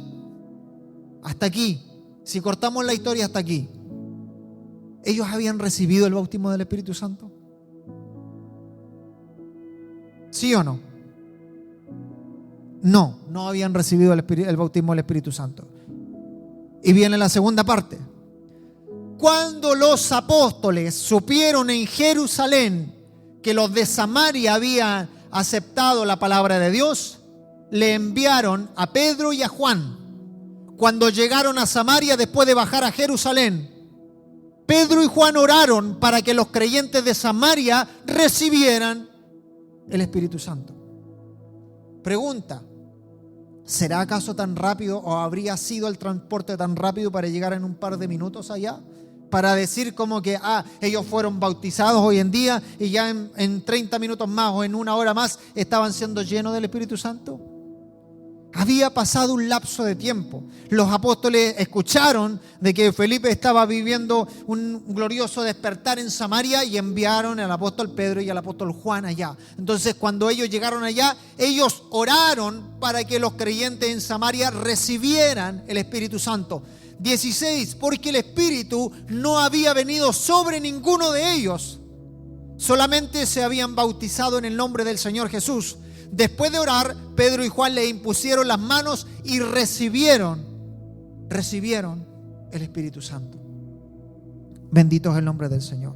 Si cortamos la historia hasta aquí, ¿ellos habían recibido el bautismo del Espíritu Santo? ¿Sí o no? No habían recibido el bautismo del Espíritu Santo. Y viene la segunda parte. Cuando los apóstoles supieron en Jerusalén que los de Samaria habían aceptado la palabra de Dios, le enviaron a Pedro y a Juan. Cuando llegaron a Samaria, después de bajar a Jerusalén, Pedro y Juan oraron para que los creyentes de Samaria recibieran el Espíritu Santo. Pregunta: ¿será acaso tan rápido, o habría sido el transporte tan rápido para llegar en un par de minutos allá? Para decir como que ellos fueron bautizados hoy en día y ya en 30 minutos más o en 1 hora más estaban siendo llenos del Espíritu Santo. Había pasado un lapso de tiempo. Los apóstoles escucharon de que Felipe estaba viviendo un glorioso despertar en Samaria y enviaron al apóstol Pedro y al apóstol Juan allá. Entonces, cuando ellos llegaron allá, ellos oraron para que los creyentes en Samaria recibieran el Espíritu Santo. 16, porque el Espíritu no había venido sobre ninguno de ellos. Solamente se habían bautizado en el nombre del Señor Jesús. Después de orar, Pedro y Juan le impusieron las manos y recibieron el Espíritu Santo. Bendito es el nombre del Señor.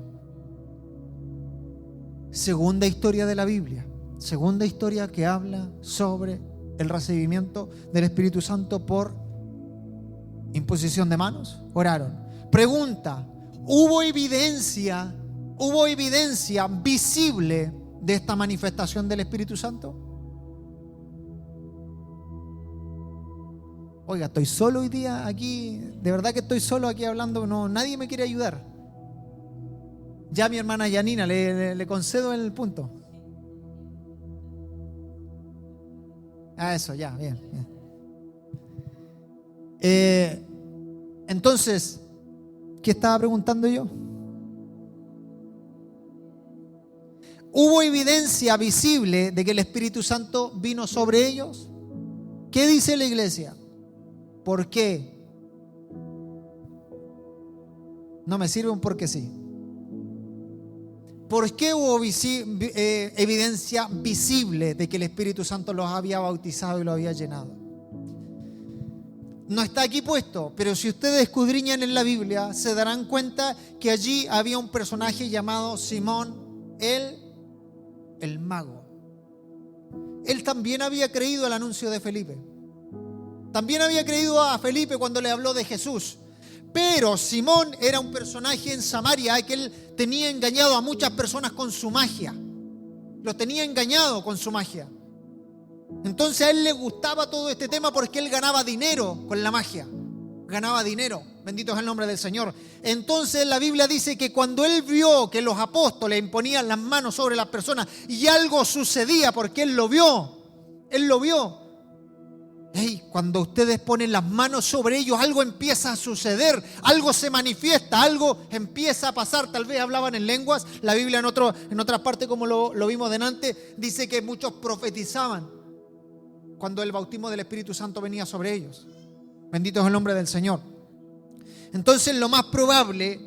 Segunda historia de la Biblia. Segunda historia que habla sobre el recibimiento del Espíritu Santo por imposición de manos. Oraron. Pregunta: ¿hubo evidencia visible de esta manifestación del Espíritu Santo? Oiga, estoy solo hoy día aquí, de verdad que estoy solo aquí hablando, nadie me quiere ayudar. Ya mi hermana Yanina, le concedo el punto. Eso, ya, bien. Entonces, ¿qué estaba preguntando yo? ¿Hubo evidencia visible de que el Espíritu Santo vino sobre ellos? qué dice la iglesia? ¿Por qué? No me sirve un porque sí. ¿Por qué hubo evidencia visible de que el Espíritu Santo los había bautizado y los había llenado? No está aquí puesto, pero si ustedes escudriñan en la Biblia, se darán cuenta que allí había un personaje llamado Simón, el mago. Él también había creído al anuncio de Felipe. También había creído a Felipe cuando le habló de Jesús. Pero Simón era un personaje en Samaria que él tenía engañado a muchas personas con su magia. Los tenía engañado con su magia. Entonces a él le gustaba todo este tema porque él ganaba dinero con la magia. Ganaba dinero. Bendito es el nombre del Señor. Entonces la Biblia dice que cuando él vio que los apóstoles imponían las manos sobre las personas y algo sucedía porque él lo vio. Hey, cuando ustedes ponen las manos sobre ellos, algo empieza a suceder, algo se manifiesta, algo empieza a pasar. Tal vez hablaban en lenguas. La Biblia en otras partes, como lo vimos delante, dice que muchos profetizaban cuando el bautismo del Espíritu Santo venía sobre ellos. Bendito es el nombre del Señor. Entonces lo más probable,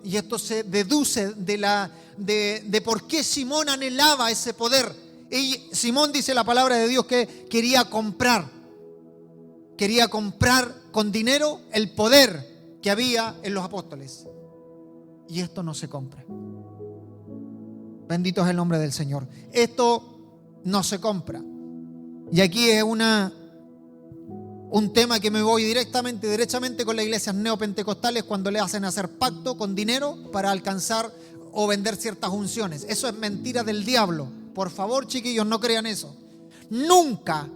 y esto se deduce de por qué Simón anhelaba ese poder. Y Simón, dice la palabra de Dios, que quería comprar con dinero el poder que había en los apóstoles. Y esto no se compra. Bendito es el nombre del Señor. Esto no se compra. Y aquí es un tema que me voy derechamente con las iglesias neopentecostales cuando le hacen hacer pacto con dinero para alcanzar o vender ciertas unciones. Eso es mentira del diablo. Por favor, chiquillos, no crean eso. Nunca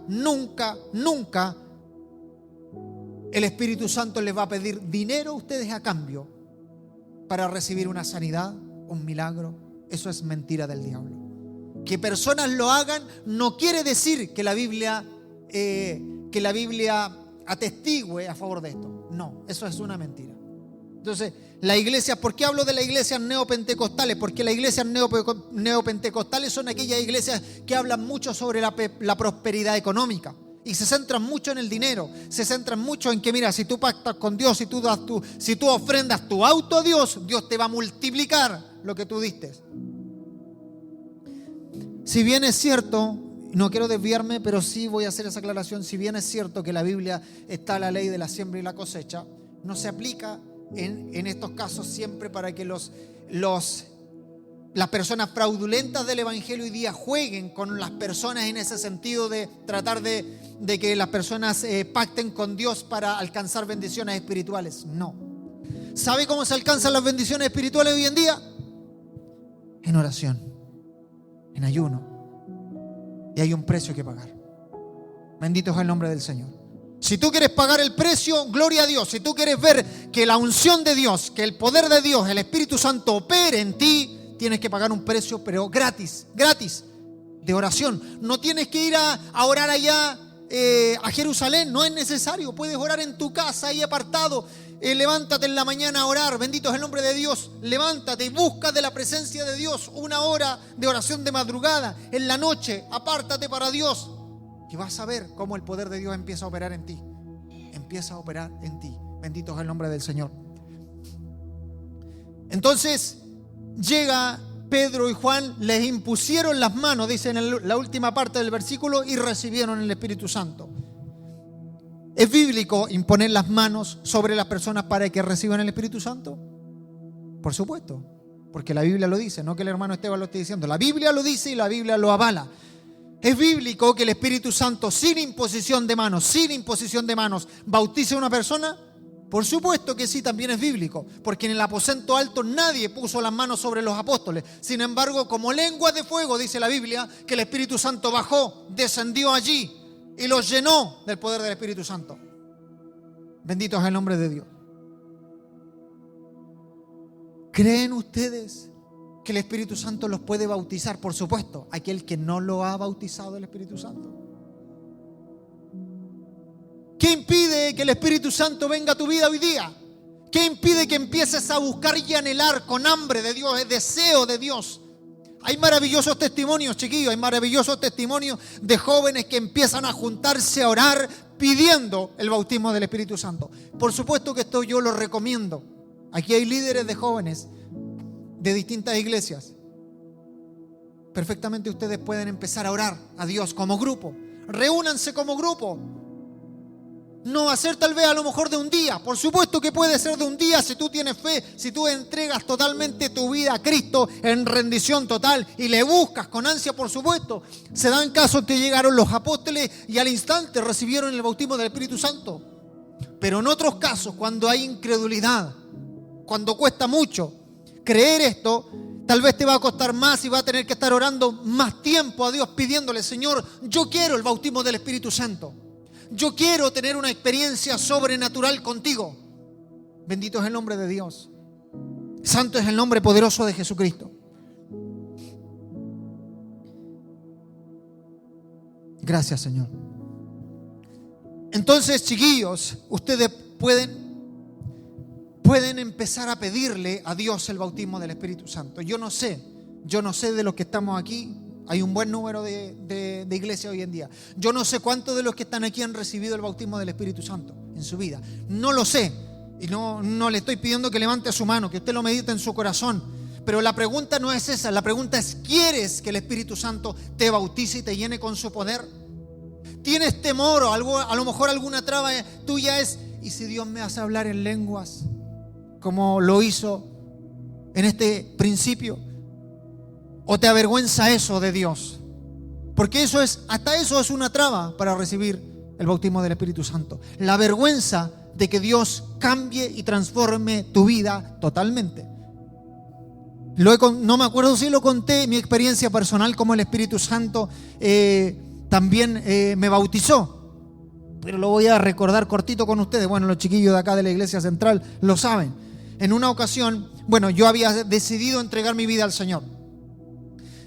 el Espíritu Santo les va a pedir dinero a ustedes a cambio para recibir una sanidad, un milagro. Eso es mentira del diablo. Que personas lo hagan no quiere decir que la Biblia atestigue a favor de esto. No, eso es una mentira. Entonces, la iglesia, ¿por qué hablo de las iglesias neopentecostales? Porque las iglesias neopentecostales son aquellas iglesias que hablan mucho sobre la prosperidad económica y se centran mucho en el dinero, se centran mucho en que, mira, si tú pactas con Dios, si tú ofrendas tu auto a Dios, Dios te va a multiplicar lo que tú diste. Si bien es cierto, no quiero desviarme, pero sí voy a hacer esa aclaración, si bien es cierto que en la Biblia está la ley de la siembra y la cosecha, no se aplica en estos casos siempre para que las personas fraudulentas del evangelio hoy día jueguen con las personas en ese sentido de tratar de que las personas pacten con Dios para alcanzar bendiciones espirituales. No. ¿Sabe cómo se alcanzan las bendiciones espirituales hoy en día? En oración, en ayuno. Y hay un precio que pagar. Bendito es el nombre del Señor. Si tú quieres pagar el precio, gloria a Dios. Si tú quieres ver que la unción de Dios, que el poder de Dios, el Espíritu Santo opere en ti, tienes que pagar un precio, pero gratis, de oración. No tienes que ir a orar allá a Jerusalén, no es necesario. Puedes orar en tu casa, ahí apartado. Levántate en la mañana a orar, bendito es el nombre de Dios. Levántate y busca de la presencia de Dios una hora de oración de madrugada. En la noche, apártate para Dios. Y vas a ver cómo el poder de Dios empieza a operar en ti. Empieza a operar en ti. Bendito es el nombre del Señor. Entonces, llega Pedro y Juan, les impusieron las manos, dice en la última parte del versículo, y recibieron el Espíritu Santo. ¿Es bíblico imponer las manos sobre las personas para que reciban el Espíritu Santo? Por supuesto, porque la Biblia lo dice, no que el hermano Esteban lo esté diciendo. La Biblia lo dice y la Biblia lo avala. ¿Es bíblico que el Espíritu Santo sin imposición de manos, bautice a una persona? Por supuesto que sí, también es bíblico, porque en el aposento alto nadie puso las manos sobre los apóstoles. Sin embargo, como lenguas de fuego, dice la Biblia, que el Espíritu Santo bajó, descendió allí y los llenó del poder del Espíritu Santo. Bendito es el nombre de Dios. ¿Creen ustedes que el Espíritu Santo los puede bautizar? Por supuesto, aquel que no lo ha bautizado el Espíritu Santo. ¿Qué impide que el Espíritu Santo venga a tu vida hoy día? ¿Qué impide que empieces a buscar y anhelar con hambre de Dios, el deseo de Dios, Hay maravillosos testimonios, chiquillos, hay maravillosos testimonios de jóvenes que empiezan a juntarse a orar pidiendo el bautismo del Espíritu Santo. Por supuesto que esto yo lo recomiendo. Aquí hay líderes de jóvenes de distintas iglesias. Perfectamente ustedes pueden empezar a orar a Dios como grupo. Reúnanse como grupo. No va a ser tal vez a lo mejor de un día. Por supuesto que puede ser de un día si tú tienes fe, si tú entregas totalmente tu vida a Cristo en rendición total y le buscas con ansia, por supuesto. Se dan casos que llegaron los apóstoles y al instante recibieron el bautismo del Espíritu Santo. Pero en otros casos, cuando hay incredulidad, cuando cuesta mucho creer esto, tal vez te va a costar más y va a tener que estar orando más tiempo a Dios pidiéndole: Señor, yo quiero el bautismo del Espíritu Santo. Yo quiero tener una experiencia sobrenatural contigo. Bendito es el nombre de Dios. Santo es el nombre poderoso de Jesucristo. Gracias, Señor. Entonces, chiquillos, ustedes pueden empezar a pedirle a Dios el bautismo del Espíritu Santo. Yo no sé de los que estamos aquí. Hay un buen número de iglesias hoy en día. Yo no sé cuántos de los que están aquí han recibido el bautismo del Espíritu Santo en su vida. No lo sé. Y no le estoy pidiendo que levante su mano, que usted lo medite en su corazón. Pero la pregunta no es esa. La pregunta es: ¿quieres que el Espíritu Santo te bautice y te llene con su poder? ¿Tienes temor o algo, a lo mejor alguna traba tuya es: ¿y si Dios me hace hablar en lenguas como lo hizo en este principio? ¿O te avergüenza eso de Dios? Porque hasta eso es una traba para recibir el bautismo del Espíritu Santo. La vergüenza de que Dios cambie y transforme tu vida totalmente. No me acuerdo si lo conté, mi experiencia personal como el Espíritu Santo también me bautizó. Pero lo voy a recordar cortito con ustedes. Bueno, los chiquillos de acá de la iglesia central lo saben. En una ocasión, yo había decidido entregar mi vida al Señor.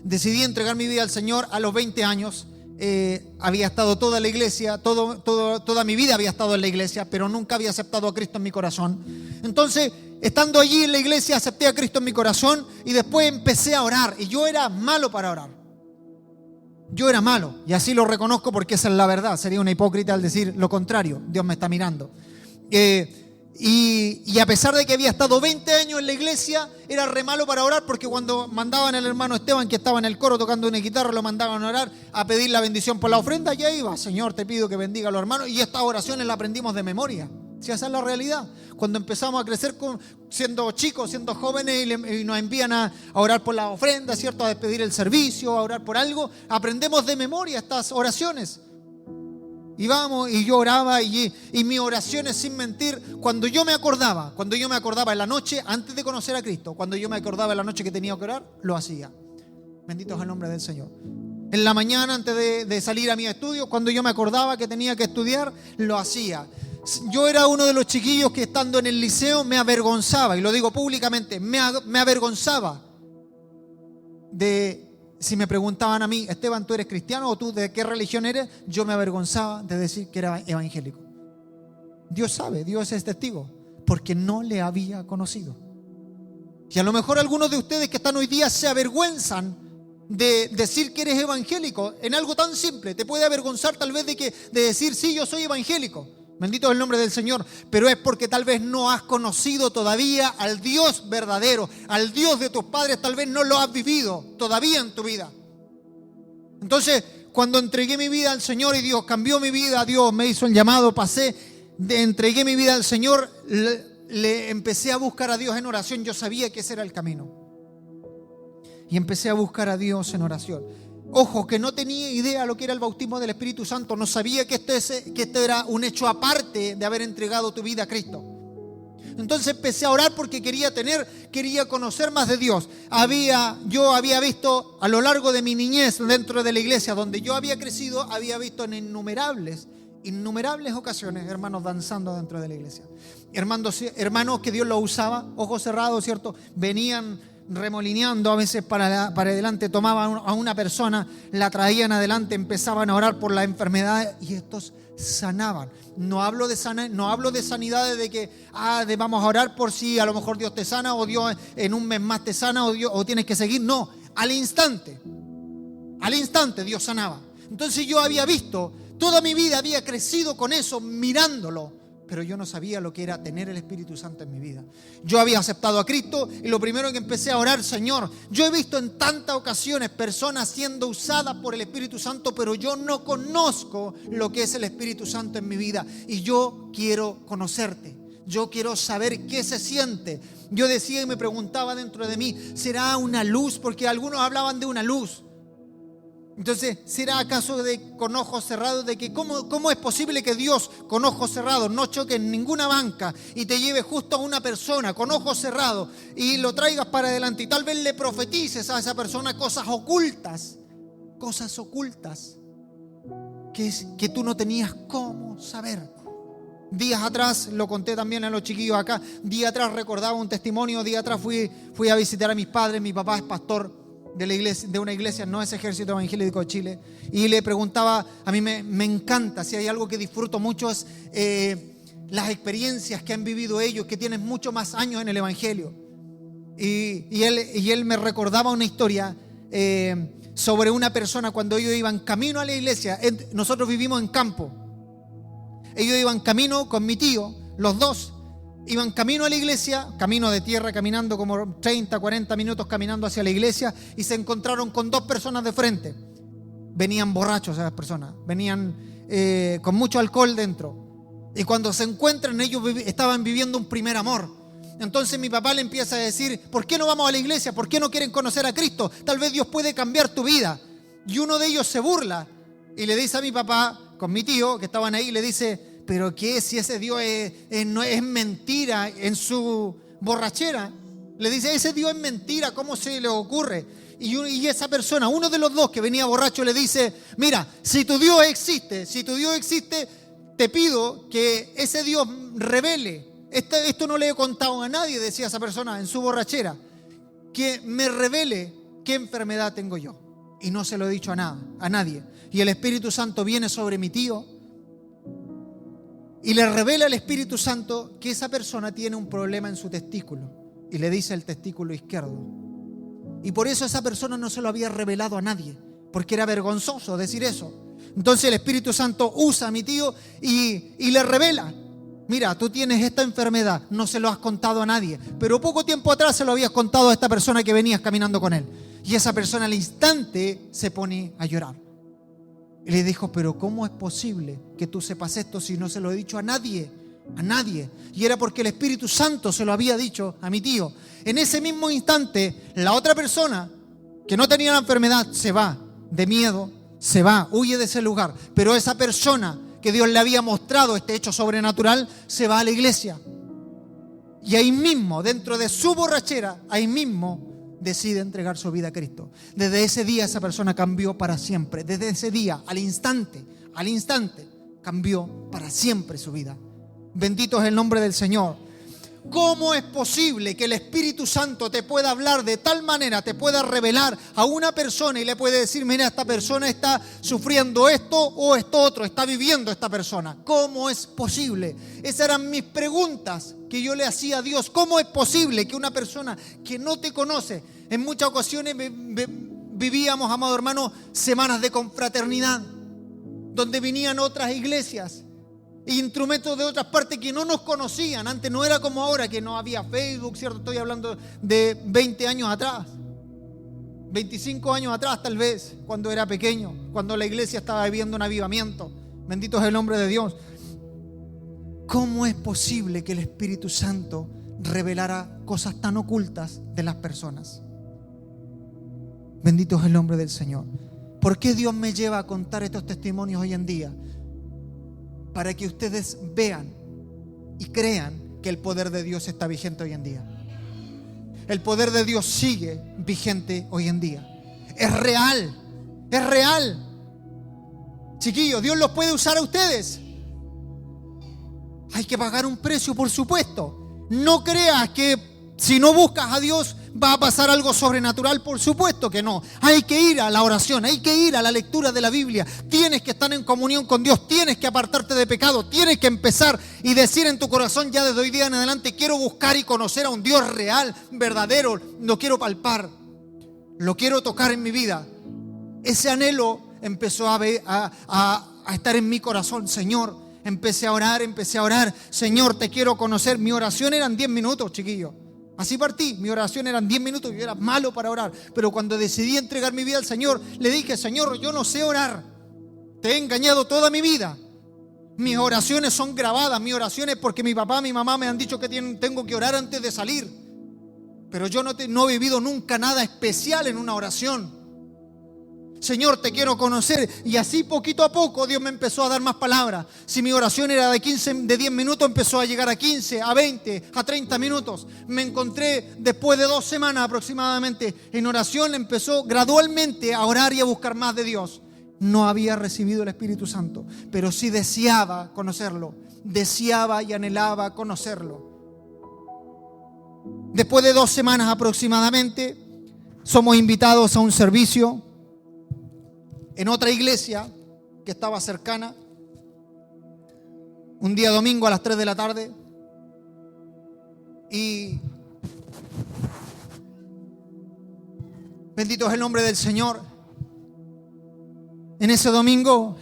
Decidí entregar mi vida al Señor a los 20 años. Había estado toda la iglesia, toda mi vida había estado en la iglesia, pero nunca había aceptado a Cristo en mi corazón. Entonces, estando allí en la iglesia, acepté a Cristo en mi corazón y después empecé a orar. Y yo era malo para orar. Yo era malo, y así lo reconozco porque esa es la verdad. Sería una hipócrita al decir lo contrario. Dios me está mirando. Y a pesar de que había estado 20 años en la iglesia, era re malo para orar, porque cuando mandaban al hermano Esteban, que estaba en el coro tocando una guitarra, lo mandaban a orar, a pedir la bendición por la ofrenda, ya iba: Señor, te pido que bendiga a los hermanos. Y estas oraciones las aprendimos de memoria. Si esa es la realidad. Cuando empezamos a crecer siendo chicos, siendo jóvenes, y nos envían a orar por la ofrenda, ¿cierto? A despedir el servicio, a orar por algo, aprendemos de memoria estas oraciones. Y yo oraba, y mis oraciones, sin mentir, cuando yo me acordaba en la noche, antes de conocer a Cristo, cuando yo me acordaba en la noche que tenía que orar, lo hacía. Bendito es el nombre del Señor. En la mañana, antes de salir a mi estudio, cuando yo me acordaba que tenía que estudiar, lo hacía. Yo era uno de los chiquillos que, estando en el liceo, me avergonzaba, y lo digo públicamente, me avergonzaba de... Si me preguntaban a mí: Esteban, ¿tú eres cristiano o tú de qué religión eres? Yo me avergonzaba de decir que era evangélico. Dios sabe, Dios es testigo, porque no le había conocido. Y a lo mejor algunos de ustedes que están hoy día se avergüenzan de decir que eres evangélico en algo tan simple. Te puede avergonzar tal vez de decir: sí, yo soy evangélico. Bendito es el nombre del Señor. Pero es porque tal vez no has conocido todavía al Dios verdadero, al Dios de tus padres. Tal vez no lo has vivido todavía en tu vida. Entonces, cuando entregué mi vida al Señor y Dios cambió mi vida, Dios me hizo el llamado, entregué mi vida al Señor, le empecé a buscar a Dios en oración. Yo sabía que ese era el camino. Y empecé a buscar a Dios en oración. Ojo, que no tenía idea lo que era el bautismo del Espíritu Santo. No sabía que esto era un hecho aparte de haber entregado tu vida a Cristo. Entonces empecé a orar porque quería conocer más de Dios. Yo había visto a lo largo de mi niñez dentro de la iglesia donde yo había crecido, había visto en innumerables ocasiones hermanos danzando dentro de la iglesia. Hermanos que Dios los usaba, ojos cerrados, ¿cierto? Venían remolineando a veces para adelante, tomaban a una persona, la traían adelante, empezaban a orar por la enfermedad y estos sanaban. No hablo de sanidades de que vamos a orar por si a lo mejor Dios te sana, o Dios en un mes más te sana, o tienes que seguir. No, Al instante Dios sanaba. Entonces yo había visto, toda mi vida había crecido con eso, mirándolo, pero yo no sabía lo que era tener el Espíritu Santo en mi vida. Yo había aceptado a Cristo y lo primero que empecé a orar, Señor, yo he visto en tantas ocasiones personas siendo usadas por el Espíritu Santo, pero yo no conozco lo que es el Espíritu Santo en mi vida y yo quiero conocerte. Yo quiero saber qué se siente. Yo decía y me preguntaba dentro de mí, ¿será una luz? Porque algunos hablaban de una luz. Entonces, ¿será acaso con ojos cerrados? De que ¿cómo es posible que Dios con ojos cerrados no choque en ninguna banca y te lleve justo a una persona con ojos cerrados y lo traigas para adelante y tal vez le profetices a esa persona cosas ocultas que tú no tenías cómo saber? Días atrás, lo conté también a los chiquillos acá, días atrás recordaba un testimonio, días atrás fui a visitar a mis padres, mi papá es pastor de la iglesia, de una iglesia, no es Ejército Evangélico de Chile, y le preguntaba, a mí me encanta, si hay algo que disfruto mucho es las experiencias que han vivido ellos, que tienen mucho más años en el Evangelio. Y él me recordaba una historia sobre una persona cuando ellos iban camino a la iglesia. Nosotros vivimos en campo. Ellos iban camino con mi tío, los dos iban camino a la iglesia, camino de tierra, caminando como 30, 40 minutos caminando hacia la iglesia, y se encontraron con dos personas de frente. Venían borrachos esas personas, venían con mucho alcohol dentro. Y cuando se encuentran, ellos estaban viviendo un primer amor. Entonces mi papá le empieza a decir, ¿por qué no vamos a la iglesia? ¿Por qué no quieren conocer a Cristo? Tal vez Dios puede cambiar tu vida. Y uno de ellos se burla y le dice a mi papá, con mi tío, que estaban ahí, le dice, ¿pero qué si ese Dios es mentira en su borrachera? Le dice, ese Dios es mentira, ¿cómo se le ocurre? Y esa persona, uno de los dos que venía borracho, le dice, mira, si tu Dios existe, te pido que ese Dios revele. Esto no le he contado a nadie, decía esa persona en su borrachera, que me revele qué enfermedad tengo yo. Y no se lo he dicho a nadie. Y el Espíritu Santo viene sobre mi tío y le revela al Espíritu Santo que esa persona tiene un problema en su testículo. Y le dice el testículo izquierdo. Y por eso esa persona no se lo había revelado a nadie, porque era vergonzoso decir eso. Entonces el Espíritu Santo usa a mi tío y le revela. Mira, tú tienes esta enfermedad, no se lo has contado a nadie, pero poco tiempo atrás se lo habías contado a esta persona que venías caminando con él. Y esa persona al instante se pone a llorar. Y le dijo, pero ¿cómo es posible que tú sepas esto si no se lo he dicho a nadie? A nadie. Y era porque el Espíritu Santo se lo había dicho a mi tío. En ese mismo instante, la otra persona que no tenía la enfermedad se va de miedo, se va, huye de ese lugar. Pero esa persona que Dios le había mostrado este hecho sobrenatural se va a la iglesia. Y ahí mismo, dentro de su borrachera, ahí mismo decide entregar su vida a Cristo. Desde ese día esa persona cambió para siempre. Desde ese día, al instante, cambió para siempre su vida. Bendito es el nombre del Señor. ¿Cómo es posible que el Espíritu Santo te pueda hablar de tal manera, te pueda revelar a una persona y le puede decir, mira, esta persona está sufriendo esto o esto otro, está viviendo esta persona? ¿Cómo es posible? Esas eran mis preguntas que yo le hacía a Dios. ¿Cómo es posible que una persona que no te conoce, en muchas ocasiones vivíamos, amado hermano, semanas de confraternidad, donde venían otras iglesias, instrumentos de otras partes que no nos conocían? Antes no era como ahora, que no había Facebook, ¿cierto? Estoy hablando de 20 años atrás, 25 años atrás tal vez, cuando era pequeño, cuando la iglesia estaba viviendo un avivamiento. Bendito es el nombre de Dios. ¿Cómo es posible que el Espíritu Santo revelara cosas tan ocultas de las personas? Bendito es el nombre del Señor. ¿Por qué Dios me lleva a contar estos testimonios hoy en día? Para que ustedes vean y crean que el poder de Dios está vigente hoy en día. El poder de Dios sigue vigente hoy en día. Es real, es real. Chiquillos, Dios los puede usar a ustedes. Hay que pagar un precio, por supuesto. No creas que si no buscas a Dios va a pasar algo sobrenatural. Por supuesto que no. Hay que ir a la oración, hay que ir a la lectura de la Biblia. Tienes que estar en comunión con Dios, tienes que apartarte de pecado, tienes que empezar y decir en tu corazón, ya desde hoy día en adelante quiero buscar y conocer a un Dios real, verdadero, lo quiero palpar. Lo quiero tocar en mi vida. Ese anhelo empezó a estar en mi corazón. Señor, empecé a orar. Señor, te quiero conocer. Mi oración eran 10 minutos, chiquillos. Así partí. Mi oración eran 10 minutos. Yo era malo para orar. Pero cuando decidí entregar mi vida al Señor, le dije, Señor, yo no sé orar. Te he engañado toda mi vida. Mis oraciones son grabadas. Mis oraciones porque mi papá, mi mamá me han dicho que tengo que orar antes de salir. Pero yo no he vivido nunca nada especial en una oración. Señor, te quiero conocer. Y así poquito a poco Dios me empezó a dar más palabras. Si mi oración era de 10 minutos, empezó a llegar a 15, a 20, a 30 minutos. Me encontré después de 2 semanas aproximadamente en oración. Empezó gradualmente a orar y a buscar más de Dios. No había recibido el Espíritu Santo, pero sí deseaba conocerlo. Deseaba y anhelaba conocerlo. Después de 2 semanas aproximadamente, somos invitados a un servicio en otra iglesia que estaba cercana, un día domingo a las 3 de la tarde, y bendito es el nombre del Señor. En ese domingo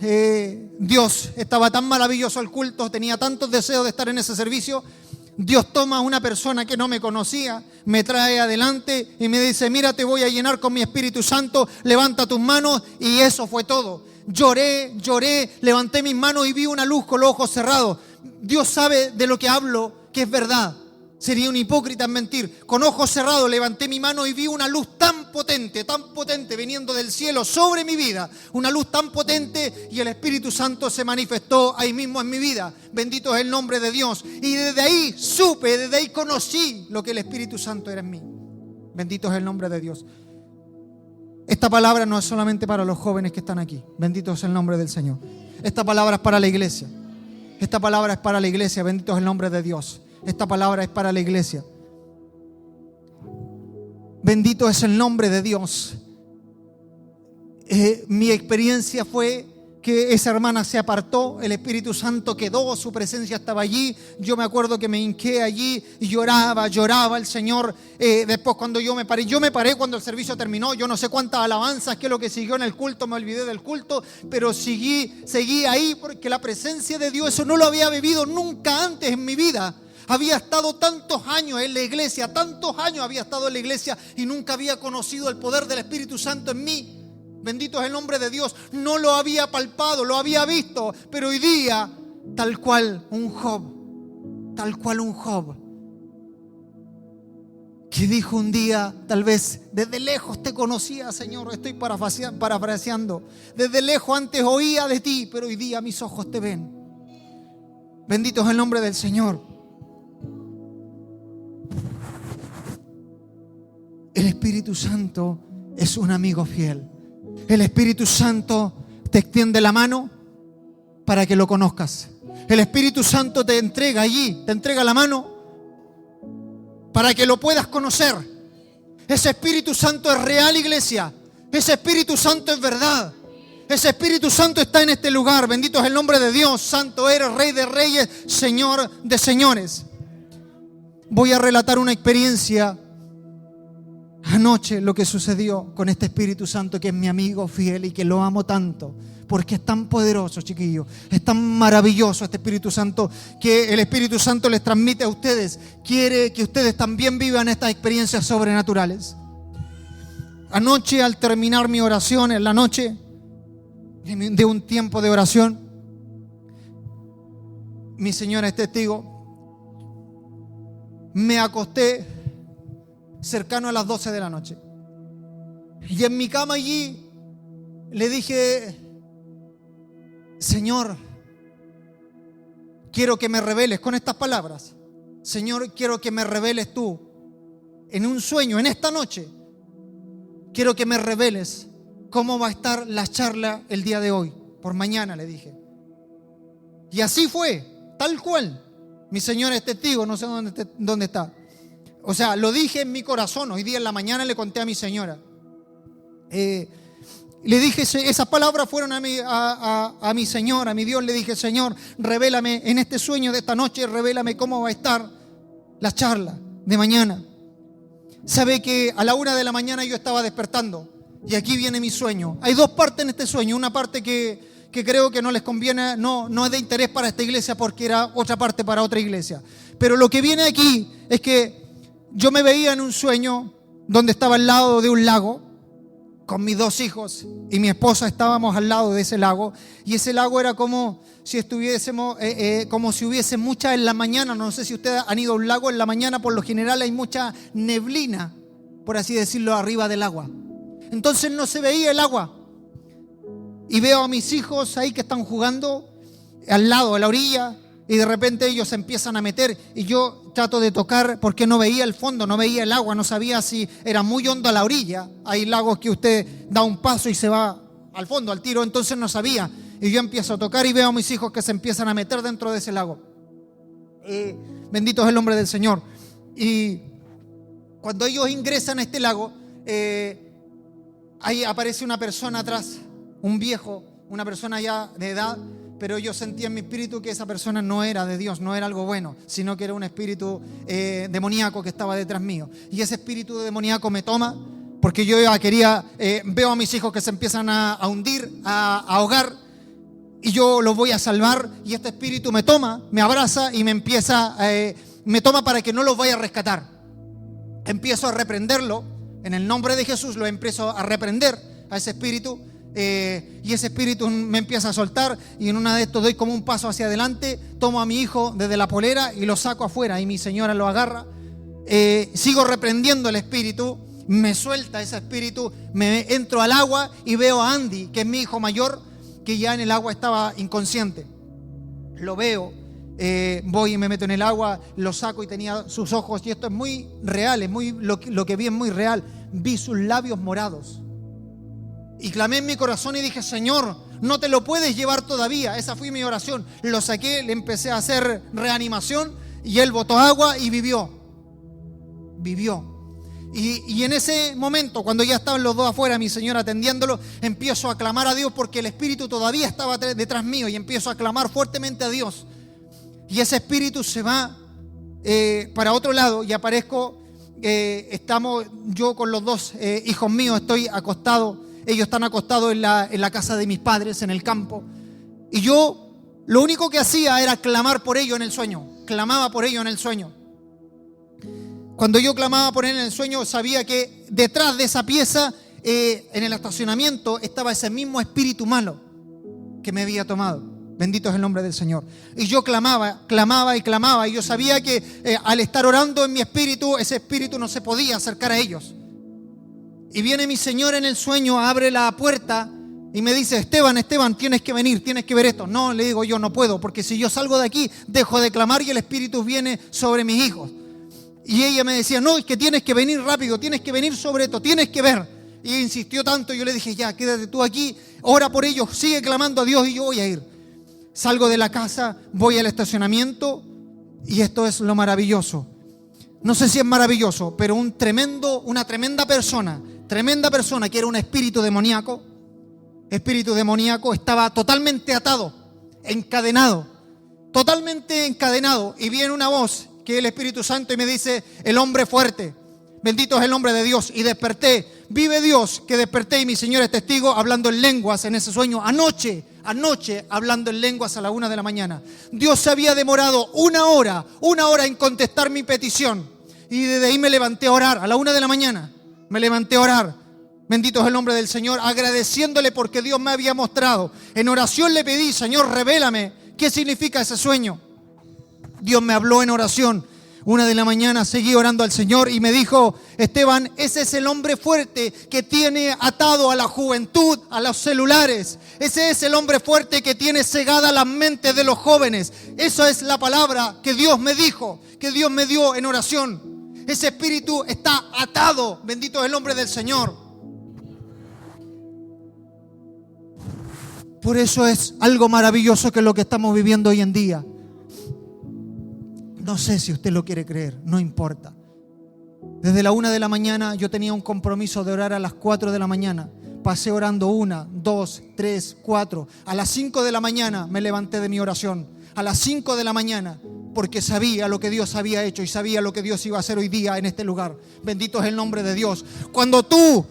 Dios, estaba tan maravilloso el culto, tenía tantos deseos de estar en ese servicio. Dios toma a una persona que no me conocía, me trae adelante y me dice, mira, te voy a llenar con mi Espíritu Santo, levanta tus manos, y eso fue todo. Lloré, levanté mis manos y vi una luz con los ojos cerrados. Dios sabe de lo que hablo, que es verdad. Sería un hipócrita en mentir. Con ojos cerrados levanté mi mano y vi una luz tan potente, viniendo del cielo sobre mi vida. Una luz tan potente, y el Espíritu Santo se manifestó ahí mismo en mi vida. Bendito es el nombre de Dios. Y desde ahí conocí lo que el Espíritu Santo era en mí. Bendito es el nombre de Dios. Esta palabra no es solamente para los jóvenes que están aquí. Bendito es el nombre del Señor. Esta palabra es para la iglesia. Esta palabra es para la iglesia. Bendito es el nombre de Dios. Esta palabra es para la iglesia. Bendito es el nombre de Dios. Mi experiencia fue que esa hermana se apartó, el Espíritu Santo quedó, su presencia estaba allí. Yo me acuerdo que me hinqué allí y lloraba el Señor. Después cuando yo me paré cuando el servicio terminó. Yo no sé cuántas alabanzas, qué es lo que siguió en el culto, me olvidé del culto, pero seguí ahí porque la presencia de Dios, eso no lo había vivido nunca antes en mi vida. Había estado tantos años en la iglesia, y nunca había conocido el poder del Espíritu Santo en mí. Bendito es el nombre de Dios. No lo había palpado, lo había visto, pero hoy día, tal cual un Job, que dijo un día, tal vez desde lejos te conocía, Señor, estoy parafraseando, desde lejos antes oía de ti, pero hoy día mis ojos te ven. Bendito es el nombre del Señor. El Espíritu Santo es un amigo fiel. El Espíritu Santo te extiende la mano para que lo conozcas. El Espíritu Santo te entrega la mano para que lo puedas conocer. Ese Espíritu Santo es real, iglesia. Ese Espíritu Santo es verdad. Ese Espíritu Santo está en este lugar. Bendito es el nombre de Dios. Santo eres, Rey de reyes, Señor de señores. Voy a relatar una experiencia anoche, lo que sucedió con este Espíritu Santo, que es mi amigo fiel y que lo amo tanto, porque es tan poderoso, chiquillos, es tan maravilloso este Espíritu Santo, que el Espíritu Santo les transmite a ustedes. Quiere que ustedes también vivan estas experiencias sobrenaturales. Anoche, al terminar mi oración, en la noche de un tiempo de oración, mi señora es testigo, me acosté cercano a las 12 de la noche. Y en mi cama allí le dije: Señor, quiero que me reveles, con estas palabras: Señor, quiero que me reveles tú en un sueño, en esta noche. Quiero que me reveles cómo va a estar la charla el día de hoy, por mañana, le dije. Y así fue, tal cual. Mi señora es testigo, no sé dónde está. O sea, lo dije en mi corazón. Hoy día en la mañana le conté a mi señora. Le dije, esas palabras fueron a mi Señor, a mi Dios. Le dije: Señor, revélame en este sueño de esta noche, revélame cómo va a estar la charla de mañana. sabe que a la 1 de la mañana yo estaba despertando. Y aquí viene mi sueño. Hay dos partes en este sueño. Una parte que creo que no les conviene, no es de interés para esta iglesia porque era otra parte para otra iglesia. Pero lo que viene aquí es que yo me veía en un sueño donde estaba al lado de un lago con mis 2 hijos y mi esposa. Estábamos al lado de ese lago y ese lago era como si estuviésemos, como si hubiese mucha en la mañana. No sé si ustedes han ido a un lago en la mañana, por lo general hay mucha neblina, por así decirlo, arriba del agua. Entonces no se veía el agua. Y veo a mis hijos ahí que están jugando al lado, a la orilla, y de repente ellos se empiezan a meter y yo trato de tocar porque no veía el fondo, no veía el agua, no sabía si era muy hondo a la orilla. Hay lagos que usted da un paso y se va al fondo, al tiro, entonces no sabía. Y yo empiezo a tocar y veo a mis hijos que se empiezan a meter dentro de ese lago. Bendito es el nombre del Señor. Y cuando ellos ingresan a este lago, ahí aparece una persona atrás, un viejo, una persona ya de edad, pero yo sentía en mi espíritu que esa persona no era de Dios, no era algo bueno, sino que era un espíritu demoníaco que estaba detrás mío. Y ese espíritu demoníaco me toma, porque yo ya quería, veo a mis hijos que se empiezan a hundir, a ahogar, y yo los voy a salvar, y este espíritu me toma, me abraza y me toma para que no los vaya a rescatar. Empiezo a reprenderlo, en el nombre de Jesús lo empiezo a reprender a ese espíritu. Y ese espíritu me empieza a soltar y en una de estos doy como un paso hacia adelante, tomo a mi hijo desde la polera y lo saco afuera y mi señora lo agarra. Sigo reprendiendo el espíritu, me suelta ese espíritu, me entro al agua y veo a Andy, que es mi hijo mayor, que ya en el agua estaba inconsciente. Lo veo, voy y me meto en el agua, lo saco y tenía sus ojos, y esto es muy real, es muy, lo que vi es muy real. Vi sus labios morados. Y clamé en mi corazón y dije: Señor, no te lo puedes llevar todavía. Esa fue mi oración. Lo saqué, le empecé a hacer reanimación y él botó agua y vivió. Y en ese momento, cuando ya estaban los dos afuera, mi señora atendiéndolo, empiezo a clamar a Dios porque el espíritu todavía estaba detrás mío y empiezo a clamar fuertemente a Dios. Y ese espíritu se va para otro lado y aparezco, estamos yo con los 2 hijos míos, estoy acostado. Ellos están acostados en la casa de mis padres, en el campo. Y yo lo único que hacía era clamar por ellos en el sueño. Clamaba por ellos en el sueño. Cuando yo clamaba por él en el sueño, sabía que detrás de esa pieza, en el estacionamiento, estaba ese mismo espíritu malo que me había tomado. Bendito es el nombre del Señor. Y yo clamaba. Y yo sabía que al estar orando en mi espíritu, ese espíritu no se podía acercar a ellos. Y viene mi Señor en el sueño, abre la puerta y me dice: Esteban, tienes que venir, tienes que ver esto. No, le digo yo, no puedo, porque si yo salgo de aquí, dejo de clamar y el espíritu viene sobre mis hijos. Y ella me decía: no, es que tienes que venir rápido, tienes que venir sobre esto, tienes que ver. Y insistió tanto, yo le dije: ya, quédate tú aquí, ora por ellos, sigue clamando a Dios y yo voy a ir. Salgo de la casa, voy al estacionamiento y esto es lo maravilloso. No sé si es maravilloso, pero una tremenda persona que era un espíritu demoníaco, estaba totalmente atado, totalmente encadenado. Y viene una voz que es el Espíritu Santo y me dice: el hombre fuerte, bendito es el nombre de Dios. Y desperté, vive Dios que desperté y mi Señor es testigo, hablando en lenguas en ese sueño, anoche hablando en lenguas a la 1 de la mañana. Dios se había demorado una hora en contestar mi petición. Y desde ahí me levanté a orar, a la 1 de la mañana. Me levanté a orar. Bendito es el nombre del Señor, agradeciéndole porque Dios me había mostrado. En oración le pedí: Señor, revélame qué significa ese sueño. Dios me habló en oración. 1 de la mañana seguí orando al Señor y me dijo: Esteban, ese es el hombre fuerte que tiene atado a la juventud, a los celulares. Ese es el hombre fuerte que tiene cegada las mentes de los jóvenes. Esa es la palabra que Dios me dijo, que Dios me dio en oración. Ese espíritu está atado. Bendito es el nombre del Señor. Por eso es algo maravilloso que es lo que estamos viviendo hoy en día. No sé si usted lo quiere creer, no importa. Desde la 1 de la mañana yo tenía un compromiso de orar a las 4 de la mañana. Pasé orando 1, 2, 3, 4. A las 5 de la mañana me levanté de mi oración. A las 5 de la mañana porque sabía lo que Dios había hecho y sabía lo que Dios iba a hacer hoy día en este lugar. Bendito es el nombre de Dios. Cuando tú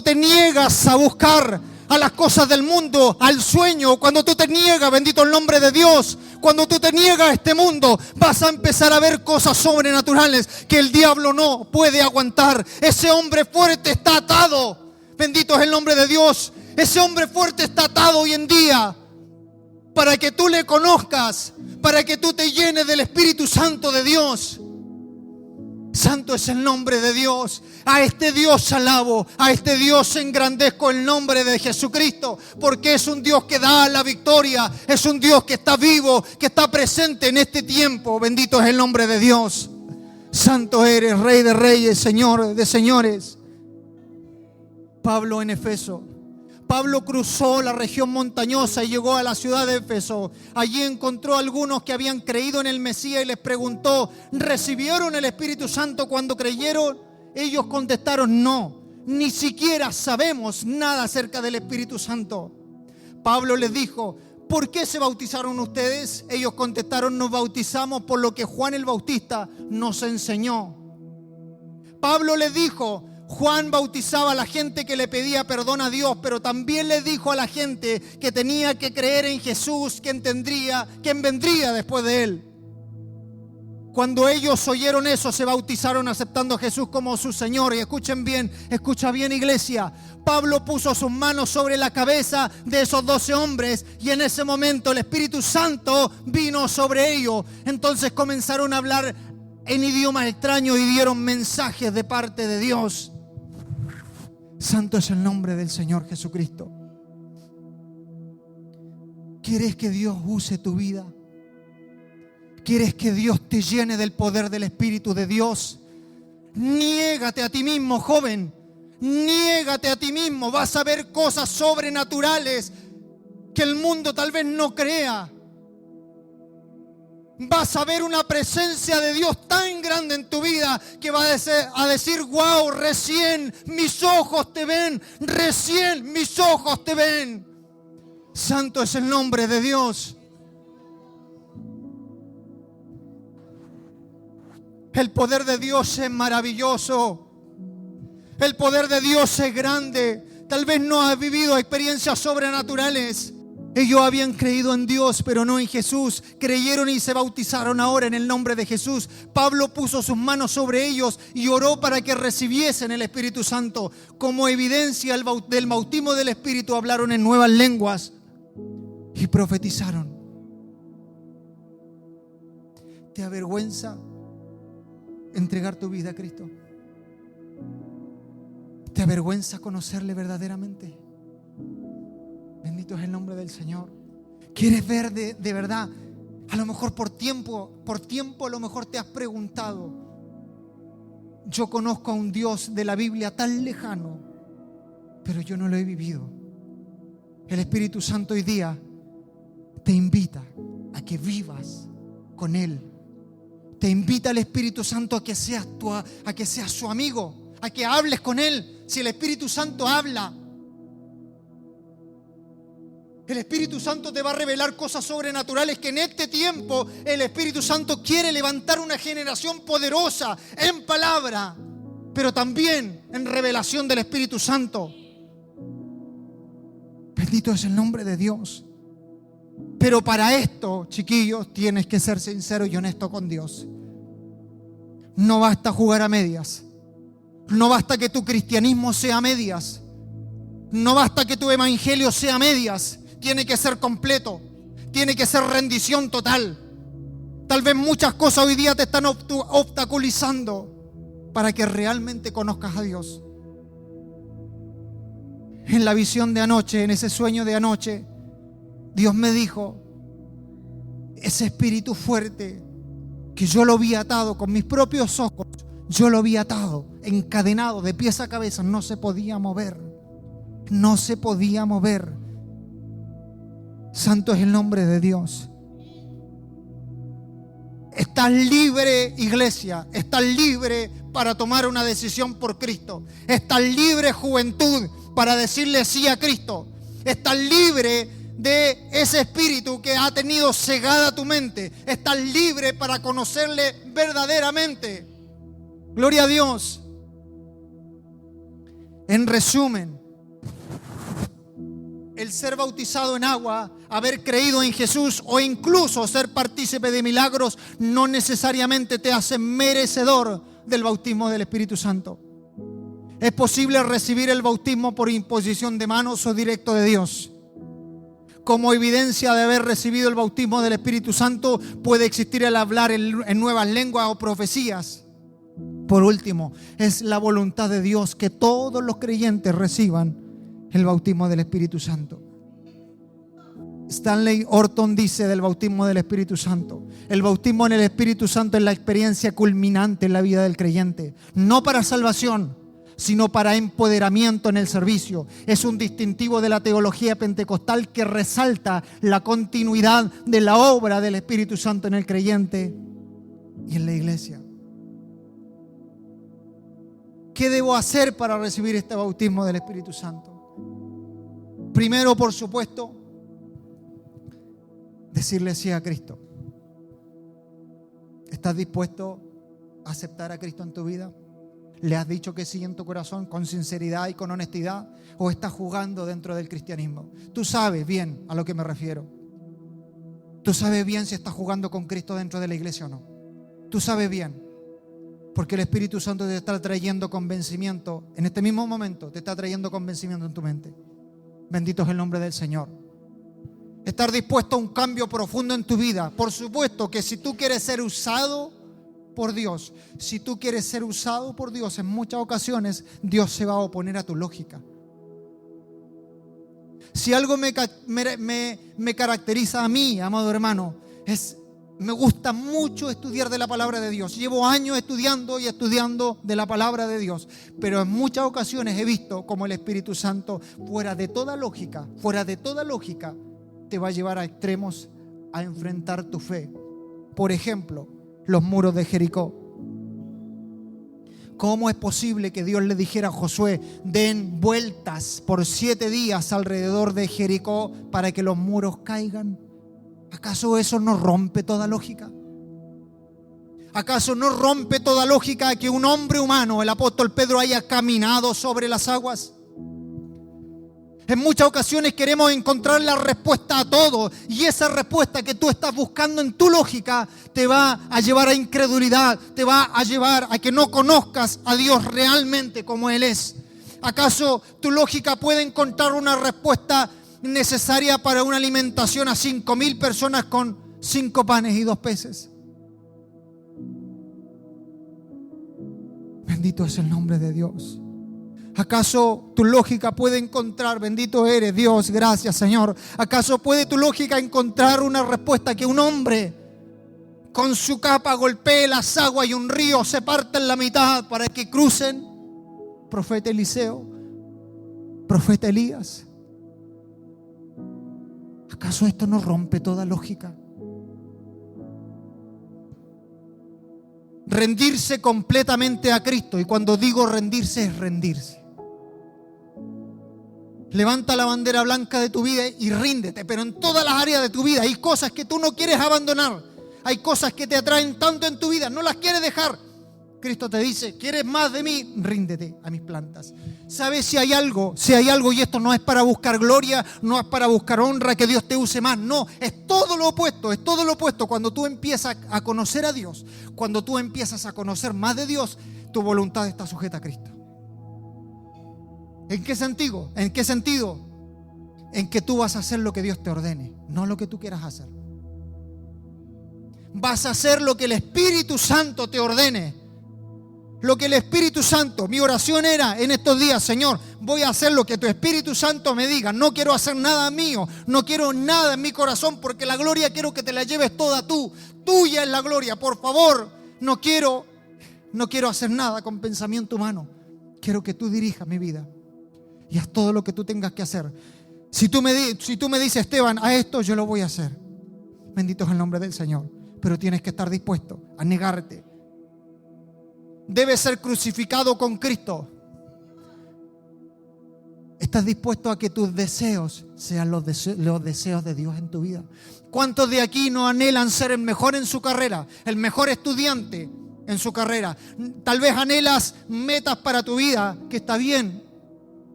te niegas a buscar a las cosas del mundo, al sueño, cuando tú te niegas, bendito el nombre de Dios, cuando tú te niegas a este mundo, vas a empezar a ver cosas sobrenaturales que el diablo no puede aguantar. Ese hombre fuerte está atado. Bendito es el nombre de Dios. Ese hombre fuerte está atado hoy en día para que tú le conozcas, para que tú te llenes del Espíritu Santo de Dios. Santo es el nombre de Dios. A este Dios alabo, a este Dios engrandezco el nombre de Jesucristo, porque es un Dios que da la victoria, es un Dios que está vivo, que está presente en este tiempo. Bendito es el nombre de Dios. Santo eres, Rey de reyes, Señor de señores. Pablo en Efeso. Pablo cruzó la región montañosa y llegó a la ciudad de Éfeso. Allí encontró a algunos que habían creído en el Mesías y les preguntó: ¿recibieron el Espíritu Santo cuando creyeron? Ellos contestaron: no, ni siquiera sabemos nada acerca del Espíritu Santo. Pablo les dijo: ¿por qué se bautizaron ustedes? Ellos contestaron: nos bautizamos por lo que Juan el Bautista nos enseñó. Pablo les dijo: Juan bautizaba a la gente que le pedía perdón a Dios, pero también le dijo a la gente que tenía que creer en Jesús, quien vendría después de él. Cuando ellos oyeron eso, se bautizaron aceptando a Jesús como su Señor. Y escuchen bien, escucha bien, iglesia. Pablo puso sus manos sobre la cabeza de esos 12 hombres y en ese momento el Espíritu Santo vino sobre ellos. Entonces comenzaron a hablar en idiomas extraños y dieron mensajes de parte de Dios. Santo es el nombre del Señor Jesucristo. ¿Quieres que Dios use tu vida? ¿Quieres que Dios te llene del poder del Espíritu de Dios? Niégate a ti mismo, joven. Niégate a ti mismo. Vas a ver cosas sobrenaturales que el mundo tal vez no crea. Vas a ver una presencia de Dios tan grande en tu vida que vas a decir: wow, recién mis ojos te ven, recién mis ojos te ven. Santo es el nombre de Dios. El poder de Dios es maravilloso. El poder de Dios es grande. Tal vez no has vivido experiencias sobrenaturales. Ellos habían creído en Dios, pero no en Jesús. Creyeron y se bautizaron ahora en el nombre de Jesús. Pablo puso sus manos sobre ellos y oró para que recibiesen el Espíritu Santo. Como evidencia del bautismo del Espíritu, hablaron en nuevas lenguas y profetizaron. ¿Te avergüenza entregar tu vida a Cristo? ¿Te avergüenza conocerle verdaderamente? Bendito es el nombre del Señor. ¿Quieres ver de verdad? A lo mejor por tiempo a lo mejor te has preguntado: yo conozco a un Dios de la Biblia tan lejano, pero yo no lo he vivido. El Espíritu Santo hoy día te invita a que vivas con Él. Te invita el Espíritu Santo a que seas su amigo, a que hables con Él. Si el Espíritu Santo habla, el Espíritu Santo te va a revelar cosas sobrenaturales que en este tiempo el Espíritu Santo quiere levantar una generación poderosa en palabra, pero también en revelación del Espíritu Santo. Bendito es el nombre de Dios. Pero para esto, chiquillos, tienes que ser sincero y honesto con Dios. No basta jugar a medias. No basta que tu cristianismo sea a medias. No basta que tu evangelio sea a medias. Tiene que ser completo. Tiene que ser rendición total. Tal vez muchas cosas hoy día te están obstaculizando para que realmente conozcas a Dios. En la visión de anoche, en ese sueño de anoche, Dios me dijo: ese espíritu fuerte que yo lo vi atado con mis propios ojos, yo lo vi atado, encadenado de pies a cabeza, no se podía mover. No se podía mover. Santo es el nombre de Dios. Estás libre, iglesia. Estás libre para tomar una decisión por Cristo. Estás libre, juventud, para decirle sí a Cristo. Estás libre de ese espíritu que ha tenido cegada tu mente. Estás libre para conocerle verdaderamente. Gloria a Dios. En resumen, el ser bautizado en agua, haber creído en Jesús o incluso ser partícipe de milagros no necesariamente te hace merecedor del bautismo del Espíritu Santo. Es posible recibir el bautismo por imposición de manos o directo de Dios. Como evidencia de haber recibido el bautismo del Espíritu Santo, puede existir el hablar en nuevas lenguas o profecías. Por último, es la voluntad de Dios que todos los creyentes reciban el bautismo del Espíritu Santo. Stanley Orton dice del bautismo del Espíritu Santo: el bautismo en el Espíritu Santo es la experiencia culminante en la vida del creyente, no para salvación, sino para empoderamiento en el servicio. Es un distintivo de la teología pentecostal que resalta la continuidad de la obra del Espíritu Santo en el creyente y en la iglesia. ¿Qué debo hacer para recibir este bautismo del Espíritu Santo? Primero, por supuesto, decirle sí a Cristo. ¿Estás dispuesto a aceptar a Cristo en tu vida? ¿Le has dicho que sí en tu corazón con sinceridad y con honestidad? ¿O estás jugando dentro del cristianismo? Tú sabes bien a lo que me refiero. Tú sabes bien si estás jugando con Cristo dentro de la iglesia o no. Tú sabes bien. Porque el Espíritu Santo te está trayendo convencimiento. En este mismo momento te está trayendo convencimiento en tu mente. Bendito es el nombre del Señor. Estar dispuesto a un cambio profundo en tu vida. Por supuesto que si tú quieres ser usado por Dios, en muchas ocasiones Dios se va a oponer a tu lógica. Si algo me caracteriza a mí, amado hermano, me gusta mucho estudiar de la palabra de Dios. Llevo años estudiando de la palabra de Dios, pero en muchas ocasiones he visto como el Espíritu Santo, fuera de toda lógica, te va a llevar a extremos a enfrentar tu fe. Por ejemplo, los muros de Jericó. ¿Cómo es posible que Dios le dijera a Josué: den vueltas por 7 días alrededor de Jericó para que los muros caigan? ¿Acaso eso no rompe toda lógica? ¿Acaso no rompe toda lógica que un hombre humano, el apóstol Pedro, haya caminado sobre las aguas? En muchas ocasiones queremos encontrar la respuesta a todo, y esa respuesta que tú estás buscando en tu lógica te va a llevar a incredulidad, te va a llevar a que no conozcas a Dios realmente como Él es. ¿Acaso tu lógica puede encontrar una respuesta necesaria para una alimentación a 5,000 personas con 5 panes y 2 peces? Bendito es el nombre de Dios. ¿Acaso tu lógica puede encontrar, bendito eres Dios, gracias Señor? ¿Acaso puede tu lógica encontrar una respuesta que un hombre con su capa golpee las aguas y un río se parta en la mitad para que crucen? Profeta Eliseo, profeta Elías. ¿Acaso esto no rompe toda lógica? Rendirse completamente a Cristo, y cuando digo rendirse es rendirse. Levanta la bandera blanca de tu vida y ríndete, pero en todas las áreas de tu vida hay cosas que tú no quieres abandonar, hay cosas que te atraen tanto en tu vida, no las quieres dejar. Cristo te dice: ¿quieres más de mí? Ríndete a mis plantas. ¿Sabes si hay algo, y esto no es para buscar gloria, no es para buscar honra, que Dios te use más? No, es todo lo opuesto. Cuando tú empiezas a conocer a Dios, cuando tú empiezas a conocer más de Dios, tu voluntad está sujeta a Cristo. ¿En qué sentido? En que tú vas a hacer lo que Dios te ordene, no lo que tú quieras hacer. Vas a hacer lo que el Espíritu Santo te ordene. Lo que el Espíritu Santo, mi oración era en estos días: Señor, voy a hacer lo que tu Espíritu Santo me diga. No quiero hacer nada mío, no quiero nada en mi corazón, porque la gloria quiero que te la lleves toda tú. Tuya es la gloria, por favor. No quiero hacer nada con pensamiento humano. Quiero que tú dirijas mi vida y haz todo lo que tú tengas que hacer. Si tú me dices: Esteban, a esto yo lo voy a hacer. Bendito es el nombre del Señor. Pero tienes que estar dispuesto a negarte. Debes ser crucificado con Cristo. ¿Estás dispuesto a que tus deseos sean los deseos de Dios en tu vida? ¿Cuántos de aquí no anhelan ser el mejor en su carrera, el mejor estudiante en su carrera? Tal vez anhelas metas para tu vida, que está bien,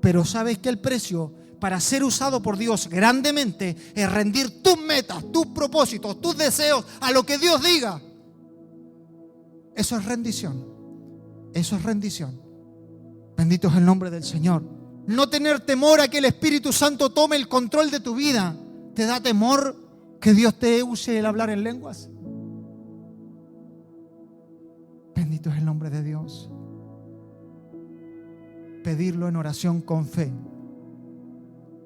pero sabes que el precio para ser usado por Dios grandemente es rendir tus metas, tus propósitos, tus deseos a lo que Dios diga. Eso es rendición. Eso es rendición. Bendito es el nombre del Señor. No tener temor a que el Espíritu Santo tome el control de tu vida. ¿Te da temor que Dios te use el hablar en lenguas? Bendito es el nombre de Dios. Pedirlo en oración con fe.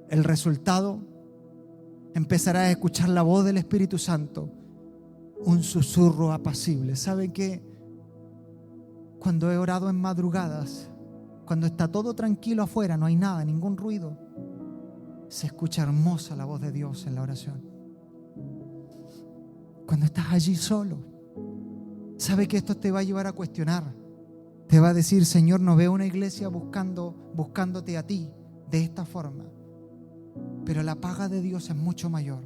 El resultado, empezarás a escuchar la voz del Espíritu Santo, un susurro apacible. ¿Saben qué? Cuando he orado en madrugadas, cuando está todo tranquilo afuera, no hay nada, ningún ruido, se escucha hermosa la voz de Dios en la oración. Cuando estás allí solo, sabe que esto te va a llevar a cuestionar. Te va a decir: Señor, no veo una iglesia buscándote a ti de esta forma. Pero la paga de Dios es mucho mayor.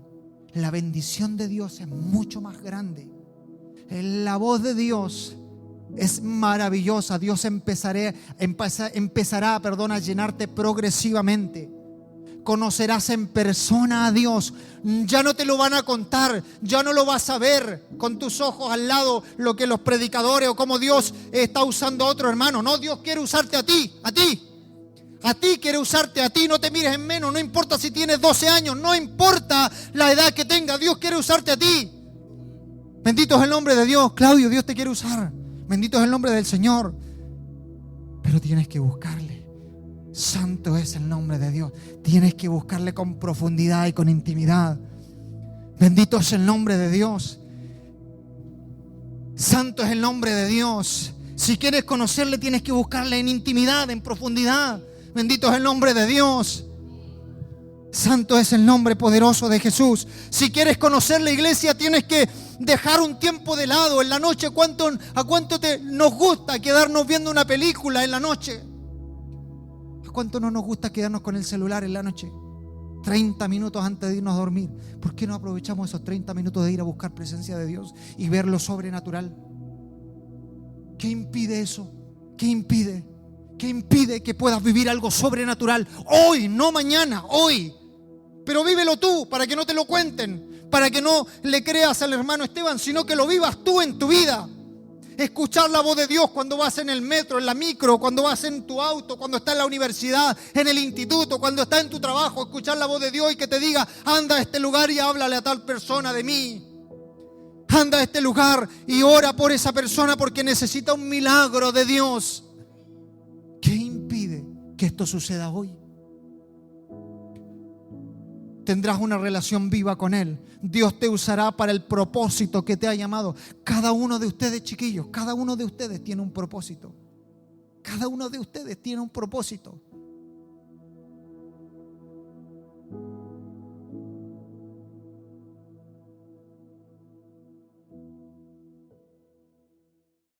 La bendición de Dios es mucho más grande. La voz de Dios es maravillosa. Dios empezará a llenarte progresivamente. Conocerás en persona a Dios. Ya no te lo van a contar, ya no lo vas a ver con tus ojos al lado, lo que los predicadores o cómo Dios está usando a otro hermano. No, Dios quiere usarte a ti. A ti quiere usarte, a ti. No te mires en menos, no importa si tienes 12 años, no importa la edad que tengas, Dios quiere usarte a ti. Bendito es el nombre de Dios. Claudio, Dios te quiere usar. Bendito es el nombre del Señor. Pero tienes que buscarle. Santo es el nombre de Dios. Tienes que buscarle con profundidad y con intimidad. Bendito es el nombre de Dios. Santo es el nombre de Dios. Si quieres conocerle, tienes que buscarle en intimidad, en profundidad. Bendito es el nombre de Dios. Santo es el nombre poderoso de Jesús. Si quieres conocer la iglesia, tienes que dejar un tiempo de lado. En la noche, ¿a cuánto nos gusta quedarnos viendo una película en la noche? ¿A cuánto no nos gusta quedarnos con el celular en la noche? 30 minutos antes de irnos a dormir. ¿Por qué no aprovechamos esos 30 minutos de ir a buscar presencia de Dios y ver lo sobrenatural? ¿Qué impide eso? ¿Qué impide? ¿Qué impide que puedas vivir algo sobrenatural hoy, no mañana, hoy? Pero vívelo tú, para que no te lo cuenten, para que no le creas al hermano Esteban, sino que lo vivas tú en tu vida. Escuchar la voz de Dios cuando vas en el metro, en la micro, cuando vas en tu auto, cuando estás en la universidad, en el instituto, cuando estás en tu trabajo. Escuchar la voz de Dios y que te diga: anda a este lugar y háblale a tal persona de mí. Anda a este lugar y ora por esa persona porque necesita un milagro de Dios. ¿Qué impide que esto suceda hoy? Tendrás una relación viva con Él. Dios te usará para el propósito que te ha llamado. Cada uno de ustedes, chiquillos, cada uno de ustedes tiene un propósito. Cada uno de ustedes tiene un propósito.